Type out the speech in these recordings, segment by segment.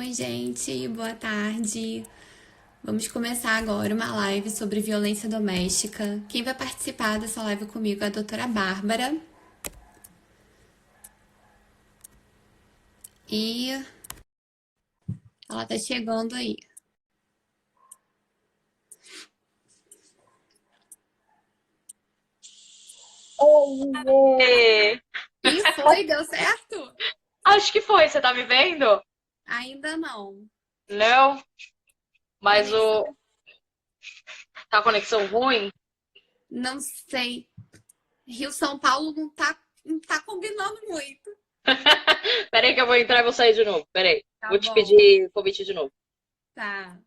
Oi, gente, boa tarde. Vamos começar agora uma live sobre violência doméstica. Quem vai participar dessa live comigo é a doutora Bárbara. E ela tá chegando aí. Oi! E foi, deu certo? Acho que foi, você tá me vendo? Ainda não. Não, mas Conexão, tá a conexão ruim? não sei. Rio-São Paulo não tá combinando muito. Peraí que eu vou entrar e vou sair de novo. Peraí. Tá Vou te bom, pedir convite de novo. tá.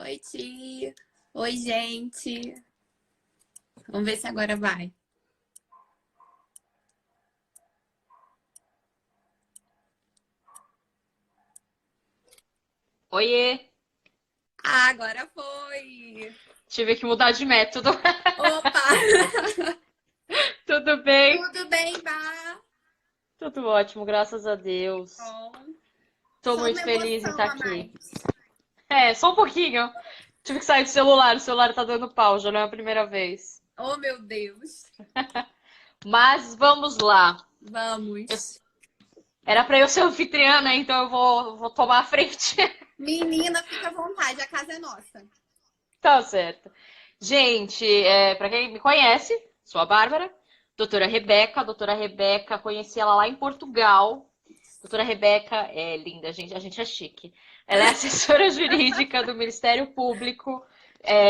Oi, Ti. Oi, gente. Vamos ver se agora vai. Oiê! Ah, agora foi. Tive que mudar de método. Opa! Tudo bem? Tudo bem, Bá? Tudo ótimo, graças a Deus. Bom. Tô Só muito uma feliz em estar emoção a aqui. mais. É, só um pouquinho. Tive que sair do celular, o celular tá dando pau, já não é a primeira vez. Oh, meu Deus. Mas vamos lá. Eu- Vamos. Era pra eu ser anfitriã, né? Então eu vou tomar a frente. Menina, fica à vontade, a casa é nossa. Tá certo. Gente, para quem me conhece, sou a Bárbara, doutora Rebeca. A doutora Rebeca, conheci ela lá em Portugal. Doutora Rebeca é linda, gente. A gente é chique. Ela é assessora jurídica do Ministério Público,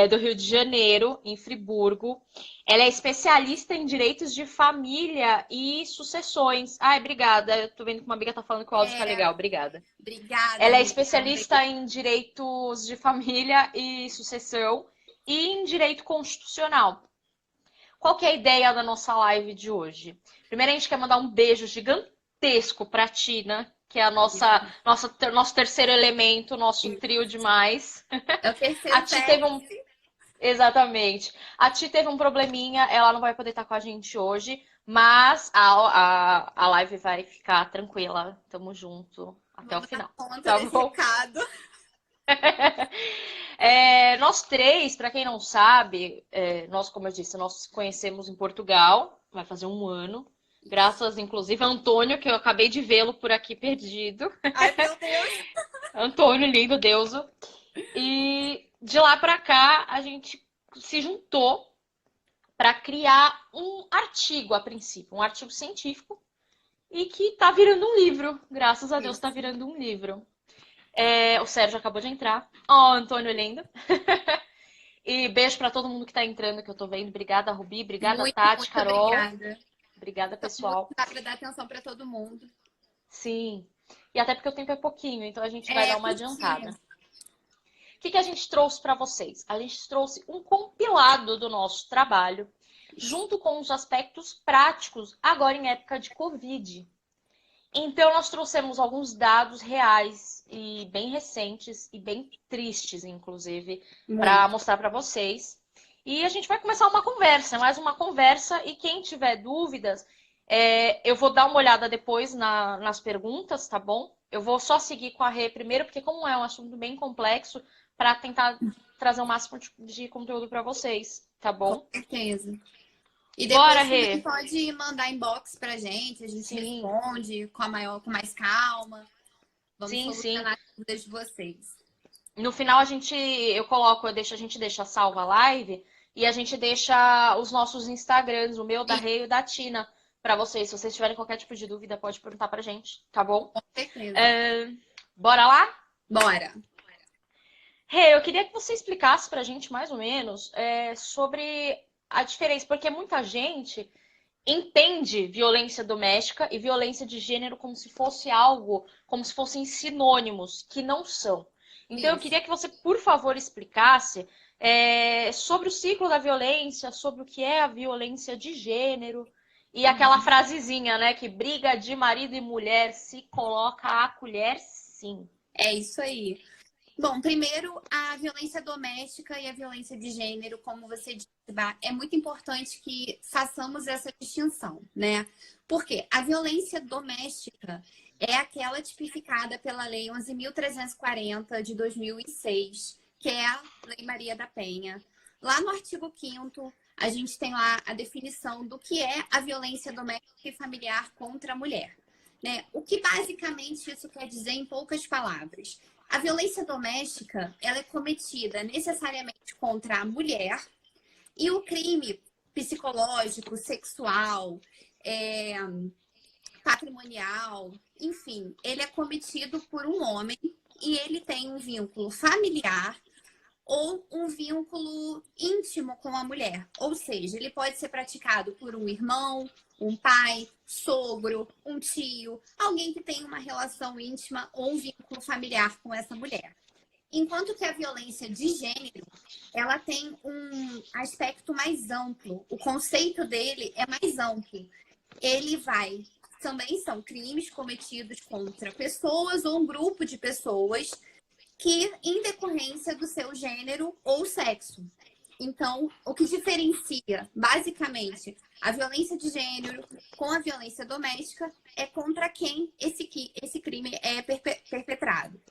do Rio de Janeiro, em Friburgo. Ela é especialista em direitos de família e sucessões. Ai, obrigada. Eu tô vendo que uma amiga tá falando que o áudio tá É, legal. Obrigada. obrigada, Ela é amiga, também. especialista em direitos de família e sucessão e em direito constitucional. Qual que é a ideia da nossa live de hoje? Primeiro, a gente quer mandar um beijo gigantesco para a Tina, que é a nosso terceiro elemento, nosso trio demais. É o A terceiro Ti teve vértice. um. Exatamente. A Ti teve um probleminha, ela não vai poder estar com a gente hoje, mas a live vai ficar tranquila. Tamo junto até o Vamos dar final. conta Tá desse bom? recado. Nós três, para quem não sabe, nós, como eu disse, nós conhecemos em Portugal, vai fazer um ano, graças inclusive a Antônio, que eu acabei de vê-lo por aqui perdido. Ai, meu Deus. Antônio, lindo, deuso. E de lá para cá a gente se juntou para criar um artigo a princípio, um artigo científico, e que está virando um livro. Graças a Deus está Isso. virando um livro. O Sérgio acabou de entrar. Ó, Antônio lindo. E beijo pra todo mundo que tá entrando, que eu tô vendo. Obrigada, Rubi. Obrigada, Muito, Tati, muito Carol. obrigada. Obrigada, Então, pessoal. dá para dar atenção para todo mundo. Sim. E até porque o tempo é pouquinho, então a gente vai É dar uma curtinho. adiantada. O que que a gente trouxe para vocês? A gente trouxe um compilado do nosso trabalho, junto com os aspectos práticos, agora em época de Covid. Então, nós trouxemos alguns dados reais e bem recentes e bem tristes, inclusive, para Muito. mostrar para vocês. E a gente vai começar uma conversa, mais uma conversa. E quem tiver dúvidas, eu vou dar uma olhada depois nas perguntas, tá bom? Eu vou só seguir com a Rê primeiro, porque como é um assunto bem complexo, para tentar trazer o máximo de conteúdo para vocês, tá Com bom? certeza. E Bora, depois também Rê! pode mandar inbox pra gente, a gente Sim, responde com mais calma. Vamos sim, sim. solucionar as dúvidas de vocês. No final a gente, a gente deixa salva a live E a gente deixa os nossos Instagrams, o meu, da E, Rei e da Tina, pra vocês. Se vocês tiverem qualquer tipo de dúvida, pode perguntar pra gente, tá bom? com certeza. É, bora lá? Bora. Rei, eu queria que você explicasse pra gente mais ou menos sobre a diferença, porque muita gente entende violência doméstica e violência de gênero como se fosse algo, como se fossem sinônimos, que não são. Então, eu Isso. queria que você, por favor, explicasse sobre o ciclo da violência, sobre o que é a violência de gênero, e aquela Uhum. frasezinha, né, que briga de marido e mulher se coloca a colher, sim. É isso aí. Bom, primeiro, a violência doméstica e a violência de gênero, como você disse, Bá, é muito importante que façamos essa distinção, né? Porque a violência doméstica é aquela tipificada pela Lei 11.340 de 2006, que é a Lei Maria da Penha. Lá no artigo 5º, a gente tem lá a definição do que é a violência doméstica e familiar contra a mulher, né? O que basicamente isso quer dizer em poucas palavras? A violência doméstica, ela é cometida necessariamente contra a mulher e o crime psicológico, sexual, é, patrimonial, enfim, ele é cometido por um homem e ele tem um vínculo familiar ou um vínculo íntimo com a mulher. Ou seja, ele pode ser praticado por um irmão, um pai, sogro, um tio, alguém que tem uma relação íntima ou um vínculo familiar com essa mulher. Enquanto que a violência de gênero, ela tem um aspecto mais amplo. O conceito dele é mais amplo. Ele vai... Também são crimes cometidos contra pessoas ou um grupo de pessoas que em decorrência do seu gênero ou sexo. Então, o que diferencia, basicamente, a violência de gênero com a violência doméstica é contra quem esse crime é perpetrado.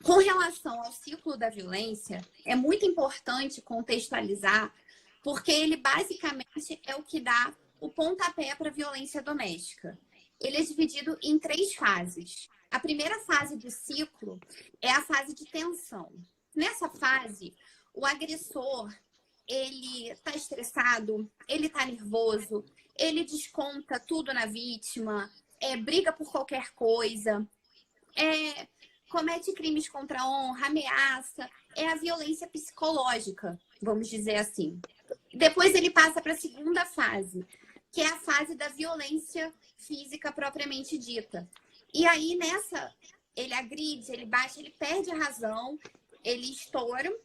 Com relação ao ciclo da violência, é muito importante contextualizar, porque ele basicamente é o que dá o pontapé para a violência doméstica. Ele é dividido em 3 fases. A primeira fase do ciclo é a fase de tensão. Nessa fase, o agressor, ele está estressado, ele está nervoso, ele desconta tudo na vítima, briga por qualquer coisa, comete crimes contra a honra, ameaça, é a violência psicológica, vamos dizer assim. Depois ele passa para a segunda fase, que é a fase da violência física propriamente dita. E aí, nessa, ele agride, ele bate, ele perde a razão, ele estoura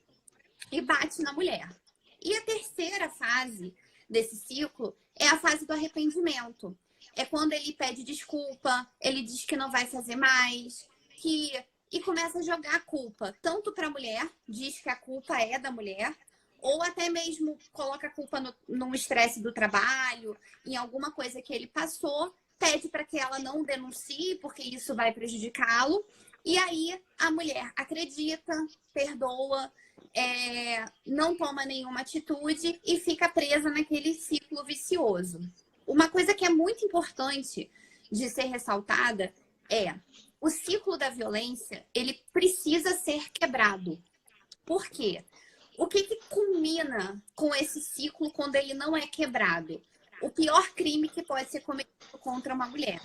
e bate na mulher. E a terceira fase desse ciclo é a fase do arrependimento. É quando ele pede desculpa, ele diz que não vai fazer mais, e começa a jogar a culpa, tanto para a mulher, diz que a culpa é da mulher, ou até mesmo coloca a culpa no estresse do trabalho, em alguma coisa que ele passou, pede para que ela não denuncie, porque isso vai prejudicá-lo. E aí a mulher acredita, perdoa, não toma nenhuma atitude e fica presa naquele ciclo vicioso. Uma coisa que é muito importante de ser ressaltada é o ciclo da violência, ele precisa ser quebrado. Por quê? O que culmina com esse ciclo quando ele não é quebrado? O pior crime que pode ser cometido contra uma mulher,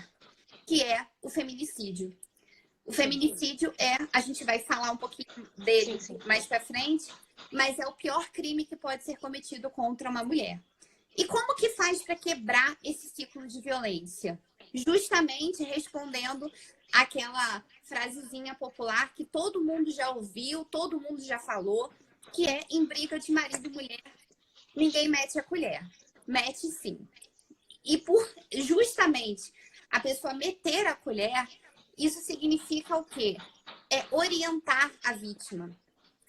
que é o feminicídio. O feminicídio a gente vai falar um pouquinho dele mais para frente, mas é o pior crime que pode ser cometido contra uma mulher. E como que faz para quebrar esse ciclo de violência? Justamente respondendo aquela frasezinha popular que todo mundo já ouviu, todo mundo já falou, que é em briga de marido e mulher, ninguém mete a colher. Mete sim. E por justamente a pessoa meter a colher, isso significa o quê? É orientar a vítima.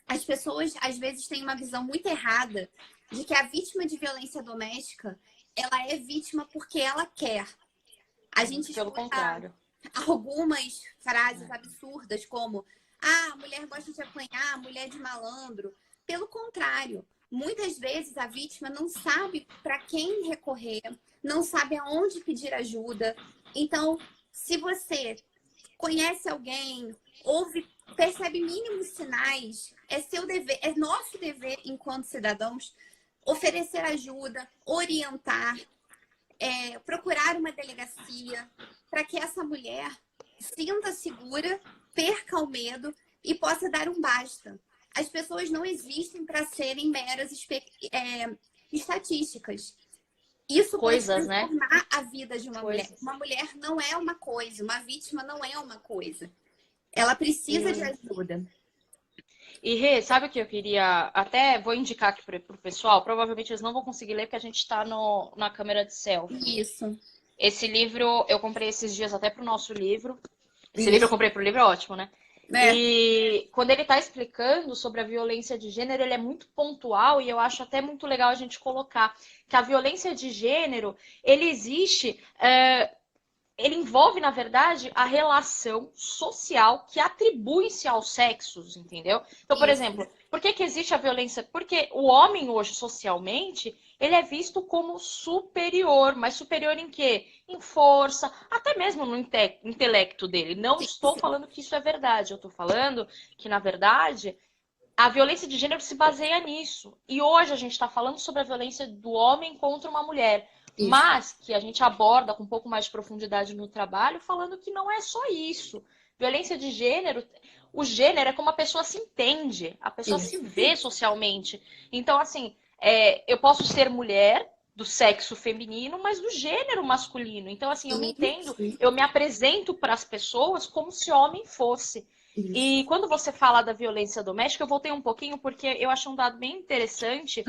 As pessoas, às vezes, têm uma visão muito errada de que a vítima de violência doméstica, ela é vítima porque ela quer. A gente Pelo escuta contrário. algumas frases absurdas como a mulher gosta de apanhar, mulher de malandro. Pelo contrário, muitas vezes a vítima não sabe para quem recorrer, não sabe aonde pedir ajuda. Então, se você conhece alguém, ouve, percebe mínimos sinais, é seu dever, é nosso dever enquanto cidadãos oferecer ajuda, orientar, procurar uma delegacia para que essa mulher sinta segura, perca o medo e possa dar um basta. As pessoas não existem para serem meras estatísticas. Isso pode transformar a vida de uma mulher. Uma mulher não é uma coisa, uma vítima não é uma coisa. Ela precisa de ajuda. E Rê, sabe o que eu queria? Até vou indicar aqui para o pessoal. Provavelmente eles não vão conseguir ler porque a gente está na câmera de selfie. Isso. Esse livro eu comprei esses dias até para o nosso livro. Esse livro eu comprei para o livro, é ótimo, né? E quando ele está explicando sobre a violência de gênero, ele é muito pontual e eu acho até muito legal a gente colocar que a violência de gênero, ele existe, ele envolve, na verdade, a relação social que atribui-se aos sexos, entendeu? Então, por exemplo, por que existe a violência? Porque o homem hoje, socialmente, ele é visto como superior, mas superior em quê? Em força, até mesmo no intelecto dele. Não estou falando que isso é verdade, eu estou falando que, na verdade, a violência de gênero se baseia nisso. E hoje a gente está falando sobre a violência do homem contra uma mulher. Isso. Mas que a gente aborda com um pouco mais de profundidade no trabalho, falando que não é só isso. Violência de gênero, o gênero é como a pessoa se entende, a pessoa se vê socialmente. Então, assim, eu posso ser mulher do sexo feminino, mas do gênero masculino. Então, assim, eu me entendo, eu me apresento para as pessoas como se homem fosse. Isso. E quando você fala da violência doméstica, eu voltei um pouquinho porque eu achei um dado bem interessante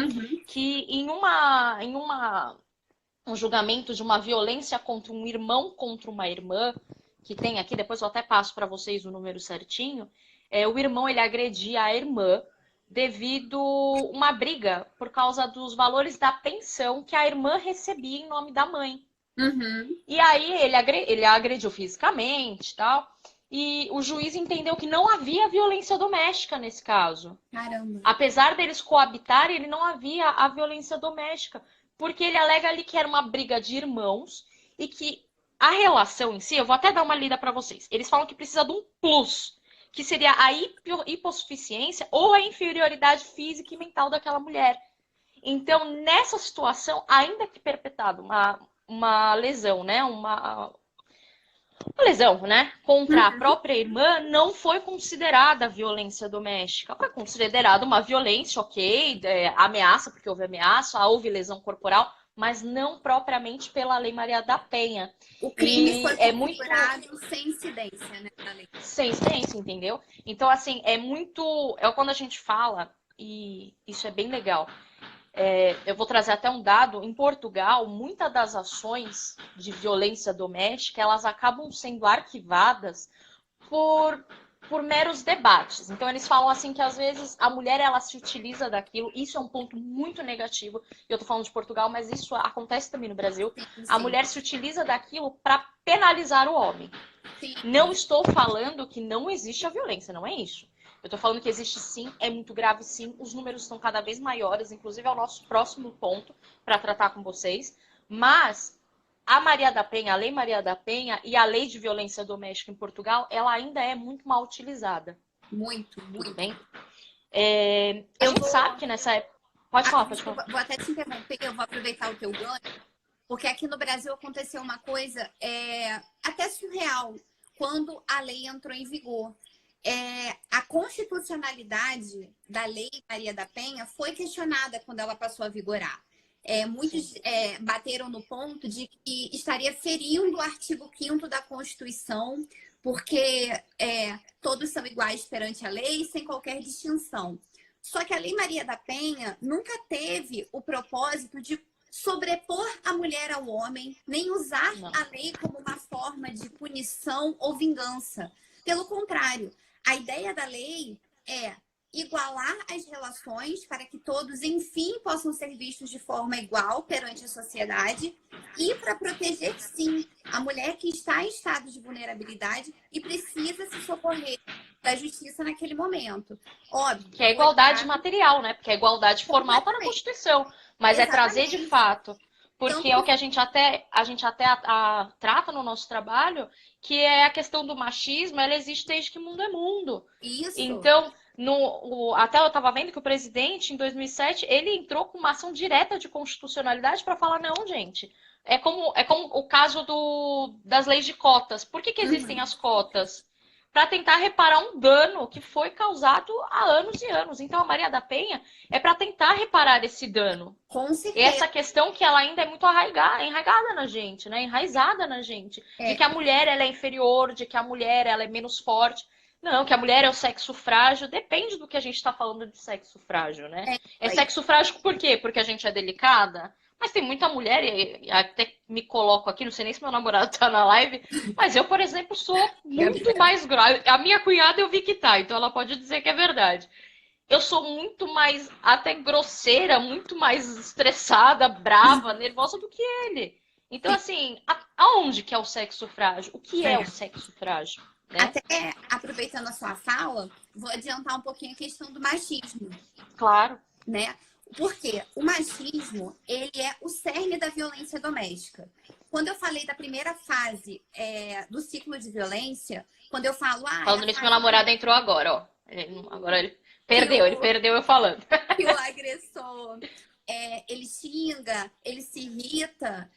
que em um julgamento de uma violência contra um irmão contra uma irmã, que tem aqui, depois eu até passo para vocês o número certinho, o irmão ele agredia a irmã devido uma briga por causa dos valores da pensão que a irmã recebia em nome da mãe. E aí ele agrediu fisicamente e tal, e o juiz entendeu que não havia violência doméstica nesse caso. Caramba. Apesar deles coabitarem, ele não havia a violência doméstica. Porque ele alega ali que era uma briga de irmãos e que a relação em si, eu vou até dar uma lida para vocês. Eles falam que precisa de um plus, que seria a hipossuficiência ou a inferioridade física e mental daquela mulher. Então, nessa situação, ainda que perpetrado uma lesão, né? Uma lesão, né? Contra a própria irmã, não foi considerada violência doméstica. Foi considerada uma violência, ok, ameaça, porque houve ameaça, houve lesão corporal, mas não propriamente pela Lei Maria da Penha. O crime foi configurado sem incidência, né? Na lei. Sem incidência, entendeu? Então, assim, é muito... É quando a gente fala, e isso é bem legal, eu vou trazer até um dado, em Portugal, muitas das ações de violência doméstica, elas acabam sendo arquivadas por meros debates. Então, eles falam assim que, às vezes, a mulher, ela se utiliza daquilo, isso é um ponto muito negativo, eu tô falando de Portugal, mas isso acontece também no Brasil, sim. A mulher se utiliza daquilo para penalizar o homem. Sim. Não estou falando que não existe a violência, não é isso. Eu tô falando que existe sim, é muito grave sim, os números estão cada vez maiores, inclusive é o nosso próximo ponto para tratar com vocês, mas a Maria da Penha, a Lei Maria da Penha e a Lei de Violência Doméstica em Portugal, ela ainda é muito mal utilizada. Muito. Bem? A gente sabe que nessa época... Pode falar. Vou até te interromper, eu vou aproveitar o teu ganho, porque aqui no Brasil aconteceu uma coisa até surreal, quando a lei entrou em vigor. A constitucionalidade da Lei Maria da Penha foi questionada quando ela passou a vigorar. Muitos bateram no ponto de que estaria ferindo o artigo 5º da Constituição, porque todos são iguais perante a lei, sem qualquer distinção. Só que a Lei Maria da Penha nunca teve o propósito de sobrepor a mulher ao homem, nem usar a lei como uma forma de punição ou vingança. Pelo contrário, a ideia da lei é igualar as relações para que todos, enfim, possam ser vistos de forma igual perante a sociedade e para proteger, sim, a mulher que está em estado de vulnerabilidade e precisa se socorrer da justiça naquele momento. Óbvio. Que é a igualdade material, né? Porque a igualdade formal está na Constituição, mas é trazer de fato porque é o que a gente até trata no nosso trabalho, que é a questão do machismo, ela existe desde que mundo é mundo. Isso. Então, até eu estava vendo que o presidente, em 2007, ele entrou com uma ação direta de constitucionalidade para falar, não, gente, é como o caso das leis de cotas. Por que existem Uhum. as cotas? Para tentar reparar um dano que foi causado há anos e anos. Então, a Maria da Penha é para tentar reparar esse dano. Com certeza. Essa questão que ela ainda é muito enraigada na gente, né? Enraizada na gente. De É, que a mulher ela é inferior, de que a mulher ela é menos forte. Não, que a mulher é o sexo frágil. Depende do que a gente está falando de sexo frágil, né? é isso É aí. sexo frágil por quê? Porque a gente é delicada? Mas tem muita mulher, e até me coloco aqui, não sei nem se meu namorado tá na live, mas eu, por exemplo, sou muito mais grave. A minha cunhada eu vi que tá, então ela pode dizer que é verdade. Eu sou muito mais, até grosseira, muito mais estressada, brava, nervosa do que ele. Então, Sim, assim, aonde que é o sexo frágil? O que é é. o sexo frágil, né? Até aproveitando a sua fala, vou adiantar um pouquinho a questão do machismo, Claro. né? Porque o machismo, ele é o cerne da violência doméstica. Quando eu falei da primeira fase do ciclo de violência, quando eu falo, é Falando a nisso, meu fase namorado entrou agora, ó. Agora que ele perdeu eu falando. que o agressor ele xinga, ele se irrita,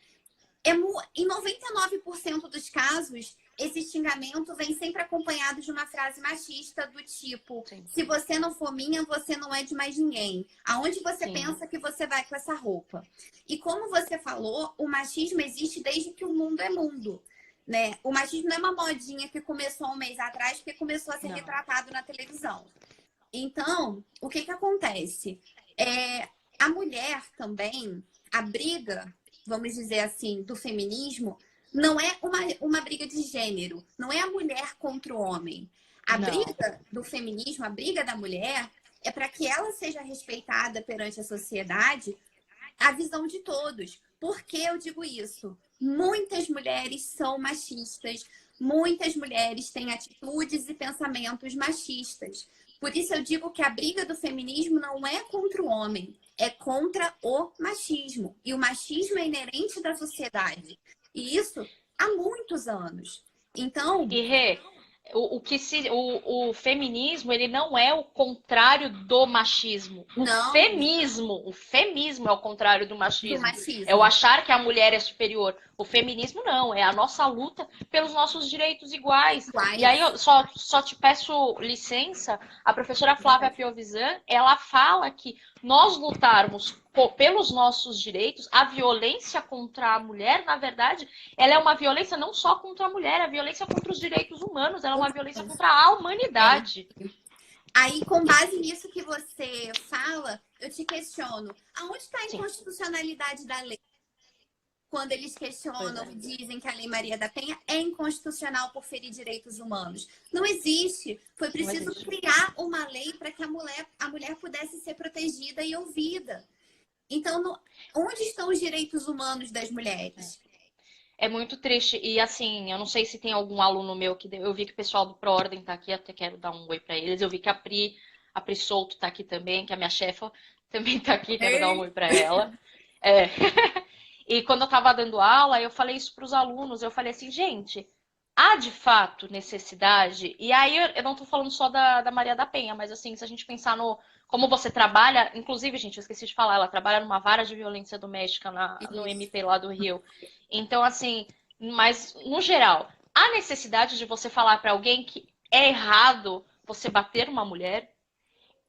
em 99% dos casos, esse xingamento vem sempre acompanhado de uma frase machista do tipo: Sim, se você não for minha, você não é de mais ninguém. Aonde você sim, pensa que você vai com essa roupa? E como você falou, o machismo existe desde que o mundo é mundo. Né? O machismo não é uma modinha que começou há um mês atrás, porque começou a ser não, retratado na televisão. Então, o que acontece? A mulher também, a briga, vamos dizer assim, do feminismo, não é uma briga de gênero, não é a mulher contra o homem. A não. briga do feminismo, a briga da mulher, é para que ela seja respeitada perante a sociedade, a visão de todos. Por que eu digo isso? Muitas mulheres são machistas, muitas mulheres têm atitudes e pensamentos machistas. Por isso eu digo que a briga do feminismo não é contra o homem, é contra o machismo. E o machismo é inerente da sociedade. E isso há muitos anos. Então, E Rê, o feminismo, ele não é o contrário do machismo. não O feminismo é o contrário do do machismo. É o machismo. achar que a mulher é superior. O feminismo não, é a nossa luta pelos nossos direitos iguais. E aí Iguais. eu só te peço licença, a professora Flávia Piovesan, ela fala que nós lutarmos pelos nossos direitos, a violência contra a mulher, na verdade, ela é uma violência não só contra a mulher, é a violência contra os direitos humanos, ela é uma violência contra a É. humanidade. Aí, com base nisso que você fala, eu te questiono: aonde está a Sim, inconstitucionalidade da lei? Quando eles pois questionam é. e dizem que a Lei Maria da Penha é inconstitucional por ferir direitos humanos. Não existe. Foi Não preciso existe. criar uma lei para que a mulher pudesse ser protegida e ouvida. Então, onde estão os direitos humanos das mulheres? É muito triste. E assim, eu não sei se tem algum aluno meu que eu vi que o pessoal do ProOrdem tá aqui, até quero dar um oi para eles. Eu vi que a Pri Souto tá aqui também, que é a minha chefa também tá aqui, quero dar um oi para ela. É. E quando eu estava dando aula, eu falei isso para os alunos. Eu falei assim, gente, há de fato necessidade. E aí eu não estou falando só da Maria da Penha, mas assim, se a gente pensar no como você trabalha, inclusive, gente, eu esqueci de falar, ela trabalha numa vara de violência doméstica no Isso. MP lá do Rio. Então, assim, mas no geral, há necessidade de você falar para alguém que é errado você bater uma mulher?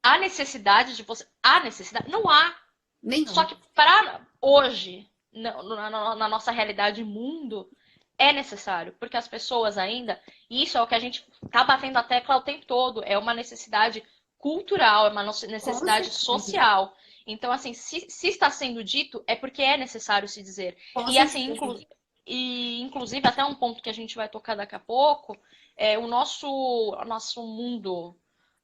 Há necessidade de você. Há necessidade? Não há. Só Nenhum. que para hoje, na nossa realidade mundo, é necessário, porque as pessoas ainda, e isso é o que a gente está batendo a tecla o tempo todo, é uma necessidade cultural, é uma Com necessidade certeza. social. Então, assim, se está sendo dito, é porque é necessário se dizer. Com E assim, certeza. inclusive, até um ponto que a gente vai tocar daqui a pouco, é o nosso mundo,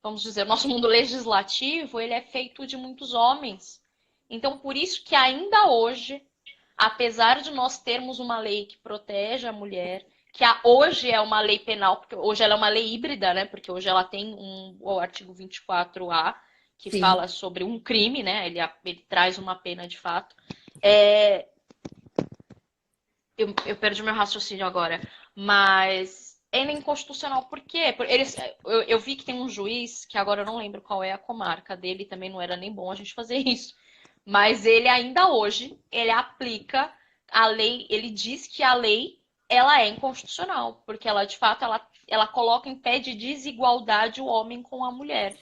vamos dizer, o nosso mundo legislativo, ele é feito de muitos homens. Então, por isso que ainda hoje, apesar de nós termos uma lei que protege a mulher, que hoje é uma lei penal, porque hoje ela é uma lei híbrida, né? Porque hoje ela tem o artigo 24A, que Sim. fala sobre um crime, né? Ele traz uma pena de fato. É, Eu perdi meu raciocínio agora. Mas ele é inconstitucional por quê? Eu vi que tem um juiz, que agora eu não lembro qual é a comarca dele, também não era nem bom a gente fazer isso. Mas ele ainda hoje, ele aplica a lei, ele diz que a lei, ela é inconstitucional, porque ela, de fato, ela coloca em pé de desigualdade o homem com a mulher.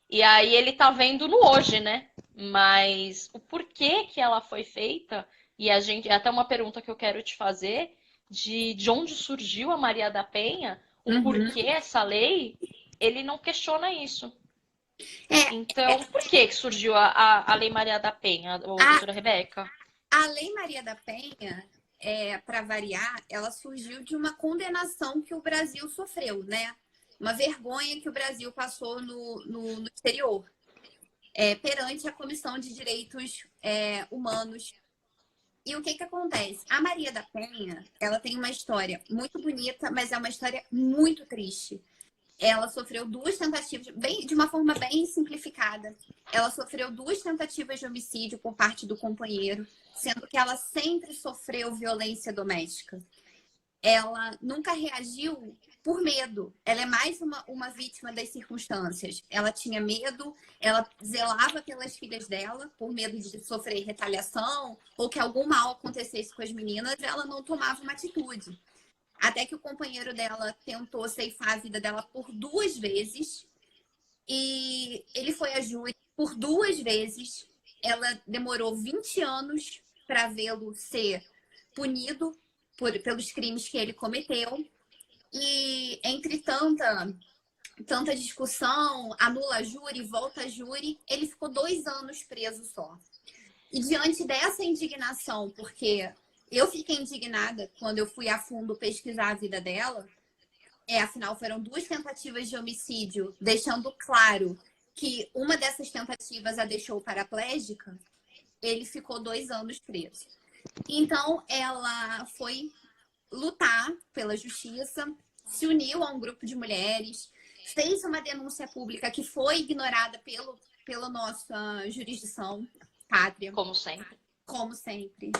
E aí ele tá vendo no hoje, né? Mas o porquê que ela foi feita, e a gente, é até uma pergunta que eu quero te fazer, de onde surgiu a Maria da Penha, o Uhum. porquê essa lei, ele não questiona isso. É, Então, por que que surgiu a Lei Maria da Penha, ô, a, doutora Rebeca? a Lei Maria da Penha, para variar, ela surgiu de uma condenação que o Brasil sofreu, né? Uma vergonha que o Brasil passou no exterior, perante a Comissão de Direitos Humanos. E o que acontece? A Maria da Penha, ela tem uma história muito bonita, mas é uma história muito triste. Ela sofreu duas tentativas, de uma forma bem simplificada. Ela sofreu duas tentativas de homicídio por parte do companheiro, sendo que ela sempre sofreu violência doméstica. Ela nunca reagiu por medo. Ela é mais uma vítima das circunstâncias. Ela tinha medo, ela zelava pelas filhas dela, por medo de sofrer retaliação ou que algum mal acontecesse com as meninas, ela não tomava uma atitude. Até que o companheiro dela tentou ceifar a vida dela por duas vezes. E ele foi a júri por duas vezes. Ela demorou 20 anos para vê-lo ser punido pelos crimes que ele cometeu. E entre tanta discussão, anula a júri, volta a júri, ele ficou 2 anos preso só. E diante dessa indignação, porque eu fiquei indignada quando eu fui a fundo pesquisar a vida dela, afinal foram duas tentativas de homicídio, deixando claro que uma dessas tentativas a deixou paraplégica, ele ficou 2 anos preso. Então, ela foi lutar pela justiça, se uniu a um grupo de mulheres, fez uma denúncia pública que foi ignorada pela nossa jurisdição pátria. Como sempre. Como sempre.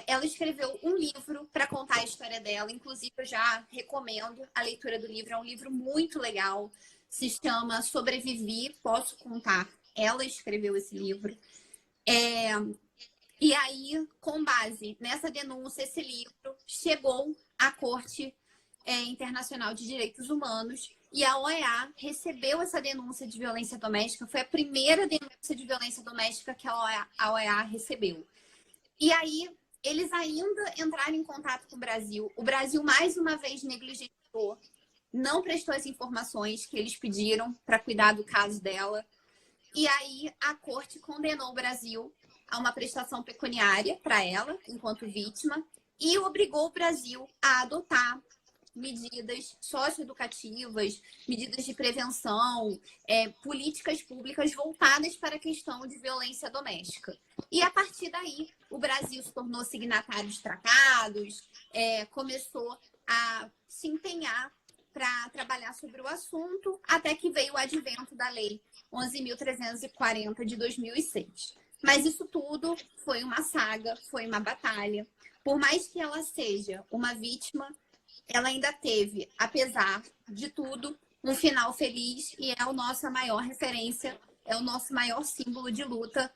Ela escreveu um livro para contar a história dela, inclusive eu já recomendo a leitura do livro, é um livro muito legal, se chama Sobrevivi, Posso Contar. Ela escreveu esse livro. E aí, com base nessa denúncia, esse livro chegou à Corte Internacional de Direitos Humanos e a OEA recebeu essa denúncia de violência doméstica. Foi a primeira denúncia de violência doméstica que a OEA recebeu. E aí, eles ainda entraram em contato com o Brasil. O Brasil, mais uma vez, negligenciou, não prestou as informações que eles pediram para cuidar do caso dela. E aí, a Corte condenou o Brasil a uma prestação pecuniária para ela, enquanto vítima, e obrigou o Brasil a adotar medidas socioeducativas, medidas de prevenção, políticas públicas voltadas para a questão de violência doméstica. E, a partir daí, o Brasil se tornou signatário de tratados, começou a se empenhar para trabalhar sobre o assunto, até que veio o advento da Lei 11.340 de 2006. Mas isso tudo foi uma saga, foi uma batalha. Por mais que ela seja uma vítima, ela ainda teve, apesar de tudo, um final feliz e é a nossa maior referência, é o nosso maior símbolo de luta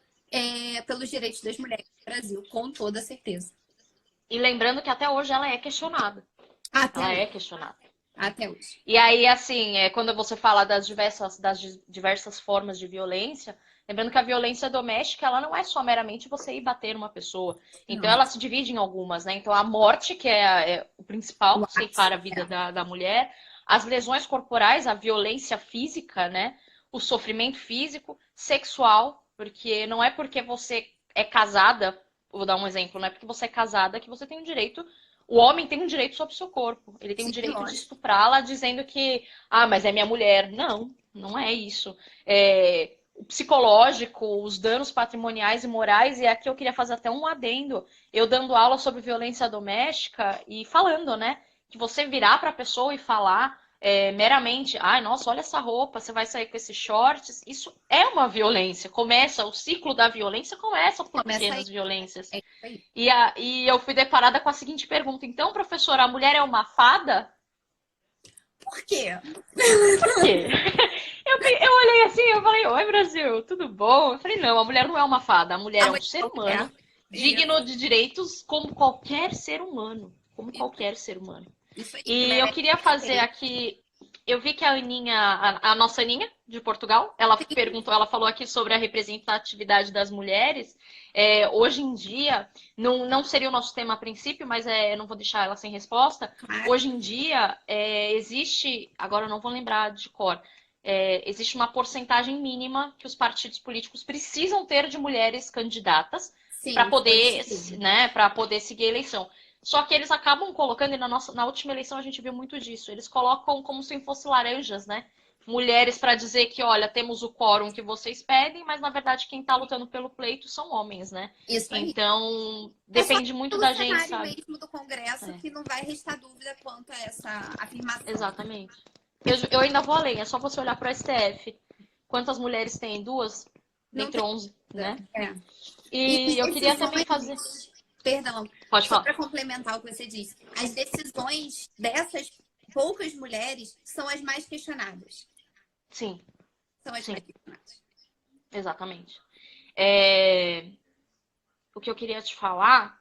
pelos direitos das mulheres no Brasil, com toda certeza. E lembrando que até hoje ela é questionada. Ela é questionada. Até hoje. E aí, assim, quando você fala das diversas formas de violência, lembrando que a violência doméstica, ela não é só meramente você ir bater uma pessoa. Então, Não. ela se divide em algumas, né? Então, a morte, que é o principal, ceifar a vida da mulher, as lesões corporais, a violência física, né? O sofrimento físico, sexual, porque não é porque você é casada, vou dar um exemplo, não é porque você é casada que você tem o direito. O homem tem um direito sobre o seu corpo. Ele tem o direito de estuprá-la dizendo que, mas é minha mulher. Não, não é isso. O psicológico, os danos patrimoniais e morais, e aqui eu queria fazer até um adendo. Eu dando aula sobre violência doméstica e falando, né? Que você virar para a pessoa e falar meramente, ai, nossa, olha essa roupa, você vai sair com esses shorts. Isso é uma violência. O ciclo da violência começa por Começa aí. pequenas violências. É isso aí. E eu fui deparada com a seguinte pergunta: então, professora, a mulher é uma fada? Por quê? Por quê? Eu olhei assim, eu falei, oi, Brasil, tudo bom? Eu falei, não, a mulher não é uma fada, a mulher A é um mulher ser não quer. humano, digno Isso. de direitos como qualquer ser humano. Como Isso, qualquer ser humano. isso aí. Que E eu merece queria fazer respeito. aqui. Eu vi que a Aninha, a nossa Aninha de Portugal, ela Sim, perguntou, ela falou aqui sobre a representatividade das mulheres. Hoje em dia, não seria o nosso tema a princípio, mas eu não vou deixar ela sem resposta. claro. Hoje em dia, existe, agora eu não vou lembrar de cor, existe uma porcentagem mínima que os partidos políticos precisam ter de mulheres candidatas para Sim, foi poder, instituído. né, para poder seguir a eleição. Só que eles acabam colocando, e na última eleição a gente viu muito disso, eles colocam como se fossem laranjas, né? Mulheres para dizer que, olha, temos o quórum que vocês pedem, mas na verdade quem está lutando pelo pleito são homens, né? Isso aí. Então, É só depende muito pelo da gente, cenário sabe? mesmo do Congresso É, que não vai restar dúvida quanto a essa afirmação. exatamente. Eu ainda vou além, é só você olhar para o STF. Quantas mulheres tem? Duas? Não Dentre tem 11, dúvida. né? É. E E as eu queria também fazer. decisões, perdão, Pode só falar. para complementar o que você disse, as decisões dessas poucas mulheres são as mais questionadas. Sim, São as mais sim, questionadas. exatamente. É, o que eu queria te falar,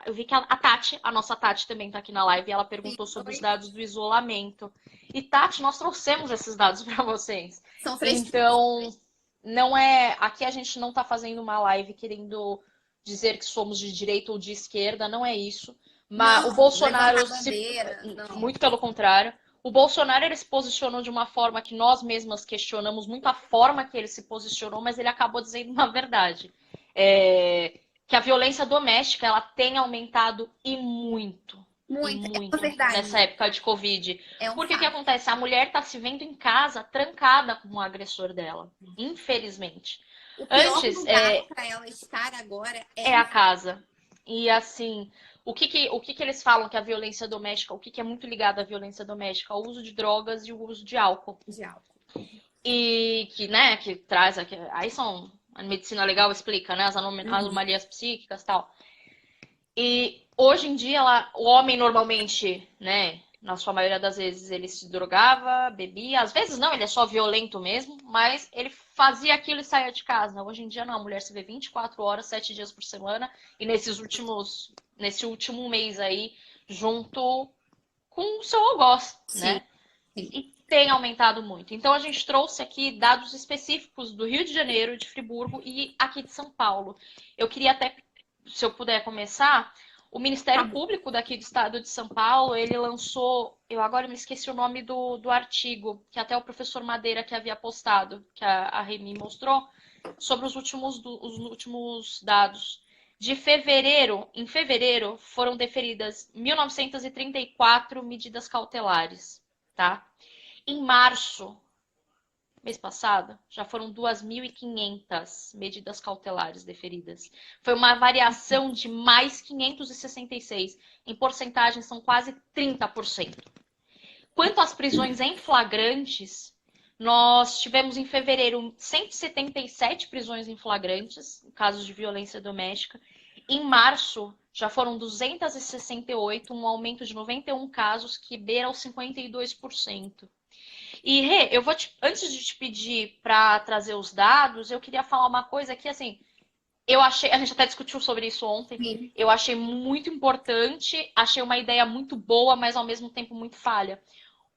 eu vi que a Tati, a nossa Tati também está aqui na live, e ela Sim, perguntou sobre os dados do isolamento. E Tati, nós trouxemos esses dados para vocês. são fresquinhos. Então, não é. Aqui a gente não está fazendo uma live querendo dizer que somos de direita ou de esquerda, não é isso. Mas o Não, levantar Bolsonaro, bandeira, não. muito pelo contrário, o Bolsonaro ele se posicionou de uma forma que nós mesmas questionamos muito a forma que ele se posicionou, mas ele acabou dizendo uma verdade. É, que a violência doméstica ela tem aumentado e Muito, é uma muito nessa verdade. época de Covid. É um Porque o que fato. acontece? A mulher está se vendo em casa trancada com o agressor dela, infelizmente. O pior Antes lugar para ela estar agora é é em a casa. E assim, o que eles falam que a violência doméstica, o que é muito ligado à violência doméstica? O uso de drogas e o uso de álcool. de álcool. E que, né, que traz aqui, aí são a medicina legal explica, né, as Uhum. anomalias psíquicas e tal. E hoje em dia o homem normalmente, né, na sua maioria das vezes ele se drogava, bebia, às vezes não, ele é só violento mesmo, mas ele fazia aquilo e saía de casa. Hoje em dia não, a mulher se vê 24 horas, 7 dias por semana e nesse último mês aí, junto com o seu algoz, Sim, né? sim. E tem aumentado muito. Então a gente trouxe aqui dados específicos do Rio de Janeiro, de Friburgo e aqui de São Paulo. Eu queria até, se eu puder começar, o Tá Ministério bom. Público daqui do estado de São Paulo, ele lançou, eu agora me esqueci o nome do artigo, que até o professor Madeira que havia postado, que a Remy mostrou, sobre os últimos dados. Em fevereiro, foram deferidas 1.934 medidas cautelares, tá? Em março, mês passado, já foram 2.500 medidas cautelares deferidas. Foi uma variação de mais 566. Em porcentagem, são quase 30%. Quanto às prisões em flagrantes, nós tivemos em fevereiro 177 prisões em flagrantes, casos de violência doméstica. Em março, já foram 268, um aumento de 91 casos, que beira os 52%. E, Rê, antes de te pedir para trazer os dados, eu queria falar uma coisa que, assim, eu achei, a gente até discutiu sobre isso ontem, Sim. eu achei muito importante, achei uma ideia muito boa, mas ao mesmo tempo muito falha.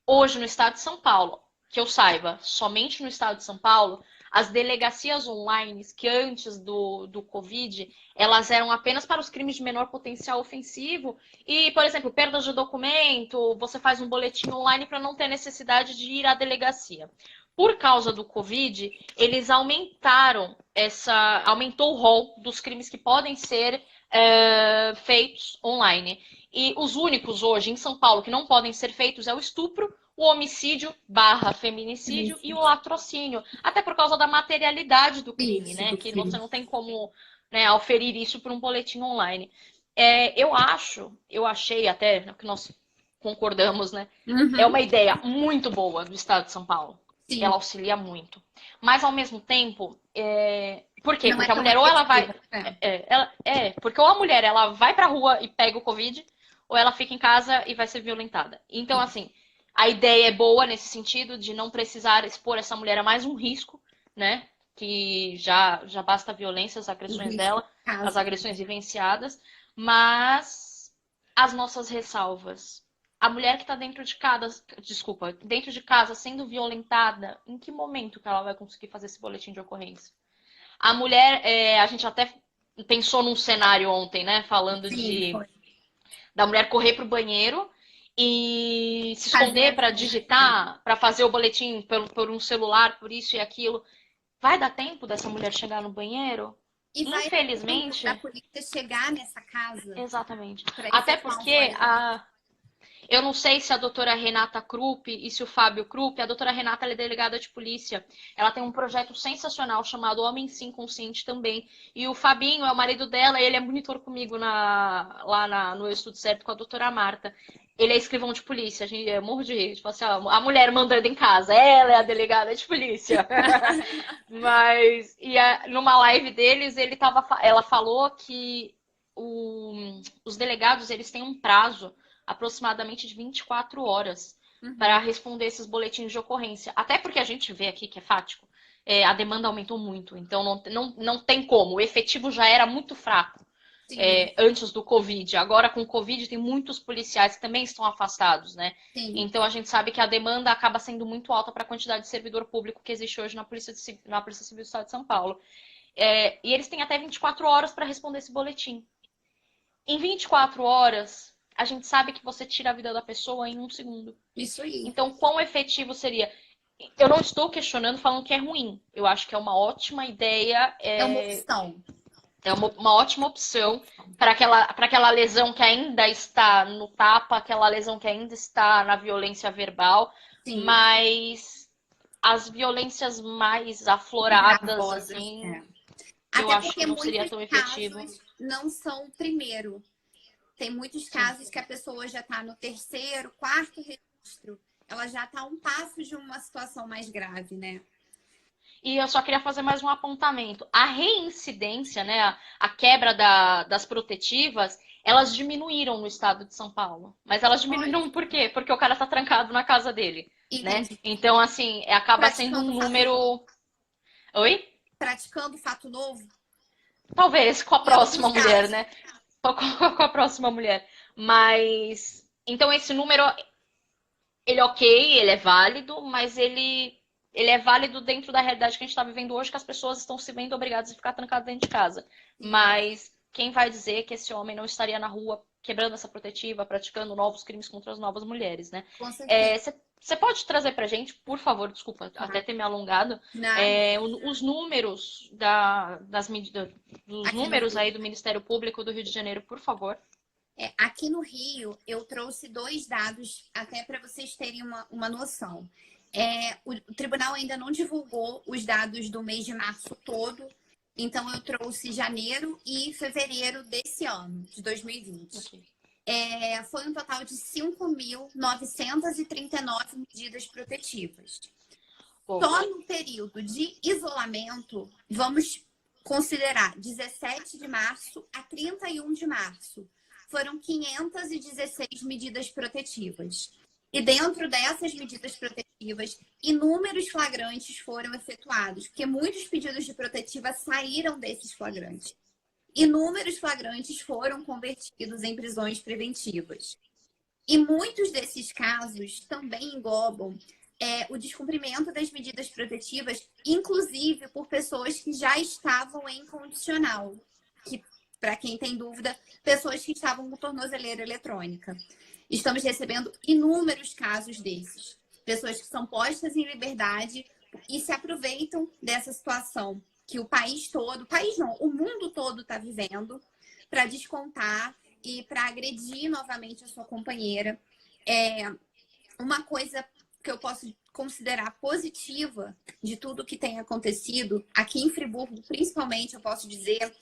Hoje, no estado de São Paulo, que eu saiba, somente no estado de São Paulo, as delegacias online, que antes do Covid, elas eram apenas para os crimes de menor potencial ofensivo. E, por exemplo, perda de documento, você faz um boletim online para não ter necessidade de ir à delegacia. Por causa do Covid, eles aumentou o rol dos crimes que podem ser feitos online. E os únicos hoje em São Paulo que não podem ser feitos é o estupro, o homicídio barra feminicídio e o latrocínio. Até por causa da materialidade do crime, Isso, né? do Que você crime. não tem como, né, auferir isso por um boletim online. Eu achei até que nós concordamos, né? Uhum. É uma ideia muito boa do Estado de São Paulo. Sim. Ela auxilia muito. Mas, ao mesmo tempo, por quê? Não Porque é a tão mulher, ou ela vai. efetiva, né? Porque ou a mulher ela vai pra rua e pega o Covid, ou ela fica em casa e vai ser violentada. Então, assim, a ideia é boa nesse sentido de não precisar expor essa mulher a mais um risco, né? Que já basta a violência, as O agressões risco dela, de as caso. agressões vivenciadas, mas as nossas ressalvas. A mulher que está dentro de casa sendo violentada, em que momento que ela vai conseguir fazer esse boletim de ocorrência? A mulher, a gente até pensou num cenário ontem, né? Falando Sim, foi. da mulher correr para o banheiro e se Fazer esconder a para denúncia. digitar, para fazer o boletim por um celular, por isso e aquilo. Vai dar tempo dessa mulher chegar no banheiro? E vai dar tempo da Infelizmente, polícia chegar nessa casa exatamente. para Até efetuar um porque foragimento. eu não sei se a doutora Renata Krupp e se o Fábio Krupp, a doutora Renata ela é delegada de polícia. Ela tem um projeto sensacional chamado Homem Sim Consciente também. E o Fabinho é o marido dela, ele é monitor comigo no Eu Estudo Certo com a doutora Marta. Ele é escrivão de polícia, a gente morro de rir. Tipo assim, a mulher mandando em casa, ela é a delegada de polícia. Numa live deles, ela falou que os delegados eles têm um prazo aproximadamente de 24 horas para Uhum. responder esses boletins de ocorrência. Até porque a gente vê aqui que é fático, a demanda aumentou muito, então não tem como. O efetivo já era muito fraco Sim, antes do Covid. Agora, com o Covid, tem muitos policiais que também estão afastados, né? sim. Então, a gente sabe que a demanda acaba sendo muito alta para a quantidade de servidor público que existe hoje na Polícia Civil do Estado de São Paulo. E eles têm até 24 horas para responder esse boletim. Em 24 horas, a gente sabe que você tira a vida da pessoa em um segundo. Isso aí. Então, quão efetivo seria? Eu não estou questionando falando que é ruim. Eu acho que é uma ótima ideia, É uma opção. é uma ótima opção para aquela lesão que ainda está no tapa, aquela lesão que ainda está na violência verbal, Sim, mas as violências mais afloradas, gravosas. assim, É. eu Até acho que porque não seria muitos tão efetivo. casos não são o primeiro. Tem muitos Sim. casos que a pessoa já está no terceiro, quarto registro. Ela já está a um passo de uma situação mais grave, né? E eu só queria fazer mais um apontamento. A reincidência, né, a quebra das protetivas, elas diminuíram no estado de São Paulo. Mas elas diminuíram por quê? Porque o cara tá trancado na casa dele, né? Entendi. Então, assim, acaba sendo Praticando um fato novo. número. Oi? Praticando fato novo, Talvez com a em alguns próxima mulher, casos. né? Com a próxima mulher. Mas. Então, esse número, ele é ok, ele é válido, mas ele é válido dentro da realidade que a gente está vivendo hoje, que as pessoas estão se vendo obrigadas a ficar trancadas dentro de casa. Sim, Mas quem vai dizer que esse homem não estaria na rua quebrando essa protetiva, praticando novos crimes contra as novas mulheres, né? com certeza. Você pode trazer pra gente, por favor, desculpa até Tá? ter me alongado, Nada. os números das medidas, dos Aqui no números Rio. aí do Ministério Público do Rio de Janeiro, por favor. Aqui no Rio, eu trouxe dois dados até para vocês terem uma noção. O tribunal ainda não divulgou os dados do mês de março todo, então eu trouxe janeiro e fevereiro desse ano, de 2020. Okay. Foi um total de 5.939 medidas protetivas. Bom, Só no período de isolamento, vamos considerar 17 de março a 31 de março. Foram 516 medidas protetivas. E dentro dessas medidas protetivas, inúmeros flagrantes foram efetuados, porque muitos pedidos de protetiva saíram desses flagrantes. Inúmeros flagrantes foram convertidos em prisões preventivas. E muitos desses casos também englobam o descumprimento das medidas protetivas, inclusive por pessoas que já estavam em condicional. Que, para quem tem dúvida, pessoas que estavam com tornozeleira eletrônica. Estamos recebendo inúmeros casos desses. Pessoas que são postas em liberdade e se aproveitam dessa situação que o país não, o mundo todo está vivendo, para descontar e para agredir novamente a sua companheira. Uma coisa que eu posso considerar positiva de tudo que tem acontecido aqui em Friburgo, principalmente, eu posso dizer,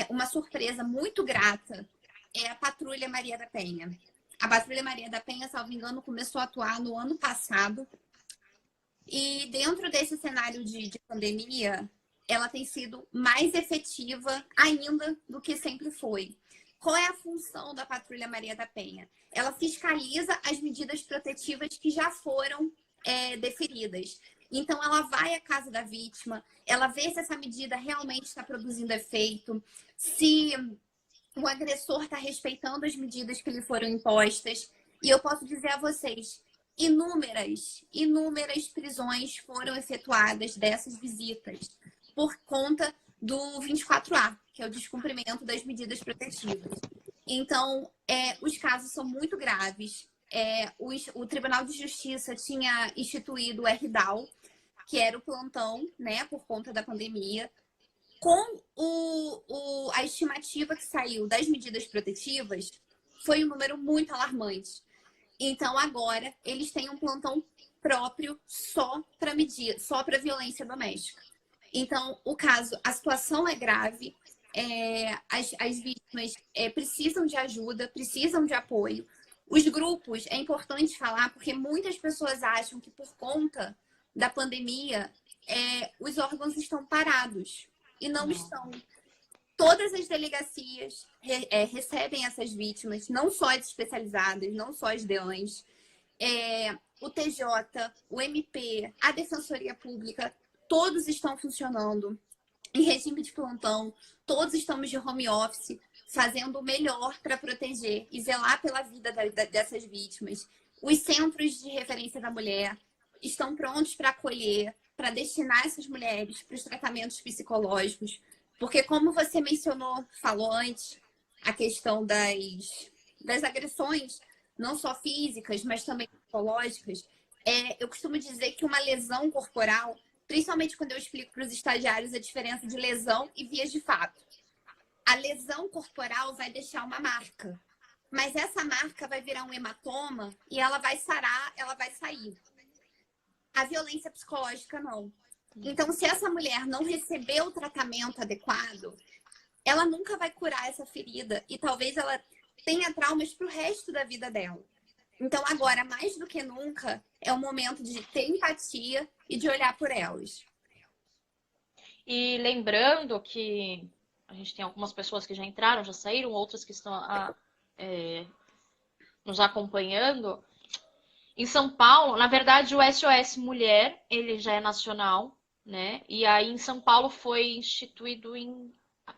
uma surpresa muito grata é a Patrulha Maria da Penha. A Patrulha Maria da Penha, salvo engano, começou a atuar no ano passado. E dentro desse cenário de pandemia, ela tem sido mais efetiva ainda do que sempre foi. Qual é a função da Patrulha Maria da Penha? Ela fiscaliza as medidas protetivas que já foram deferidas. Então, ela vai à casa da vítima, ela vê se essa medida realmente está produzindo efeito, se o agressor está respeitando as medidas que lhe foram impostas. E eu posso dizer a vocês, inúmeras prisões foram efetuadas dessas visitas por conta do 24A, que é o descumprimento das medidas protetivas. Então, os casos são muito graves. O Tribunal de Justiça tinha instituído o RDAO, que era o plantão, né, por conta da pandemia. Com a estimativa que saiu das medidas protetivas, foi um número muito alarmante. Então, agora, eles têm um plantão próprio só para violência doméstica. Então, a situação é grave, as vítimas precisam de ajuda, precisam de apoio. Os grupos, é importante falar, porque muitas pessoas acham que por conta da pandemia, os órgãos estão parados. E não estão. Todas as delegacias recebem essas vítimas, não só as especializadas, não só as DEANs, o TJ, o MP, a Defensoria Pública, todos estão funcionando em regime de plantão, todos estamos de home office, fazendo o melhor para proteger e zelar pela vida dessas vítimas. Os centros de referência da mulher estão prontos para acolher, para destinar essas mulheres para os tratamentos psicológicos. Porque, como você falou antes, a questão das agressões, não só físicas, mas também psicológicas, eu costumo dizer que uma lesão corporal, principalmente quando eu explico para os estagiários a diferença de lesão e vias de fato. A lesão corporal vai deixar uma marca, mas essa marca vai virar um hematoma e ela vai sarar, ela vai sair. A violência psicológica, não. Então, se essa mulher não receber o tratamento adequado, ela nunca vai curar essa ferida e talvez ela tenha traumas para o resto da vida dela. Então, agora, mais do que nunca, é o momento de ter empatia e de olhar por elas. E lembrando que a gente tem algumas pessoas que já entraram, já saíram, outras que estão nos acompanhando. Em São Paulo, na verdade, o SOS Mulher, ele já é nacional, né? E aí em São Paulo foi instituído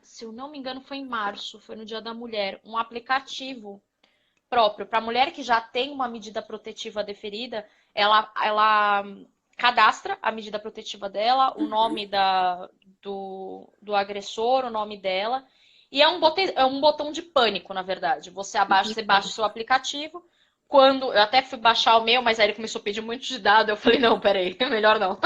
se eu não me engano, foi em março, foi no Dia da Mulher, um aplicativo próprio para a mulher que já tem uma medida protetiva deferida, ela cadastra a medida protetiva dela, o nome do agressor, o nome dela, e é um botão de pânico, na verdade. Você baixa o seu aplicativo. Quando eu até fui baixar o meu, mas aí ele começou a pedir muito de dado, eu falei, não, peraí, melhor não.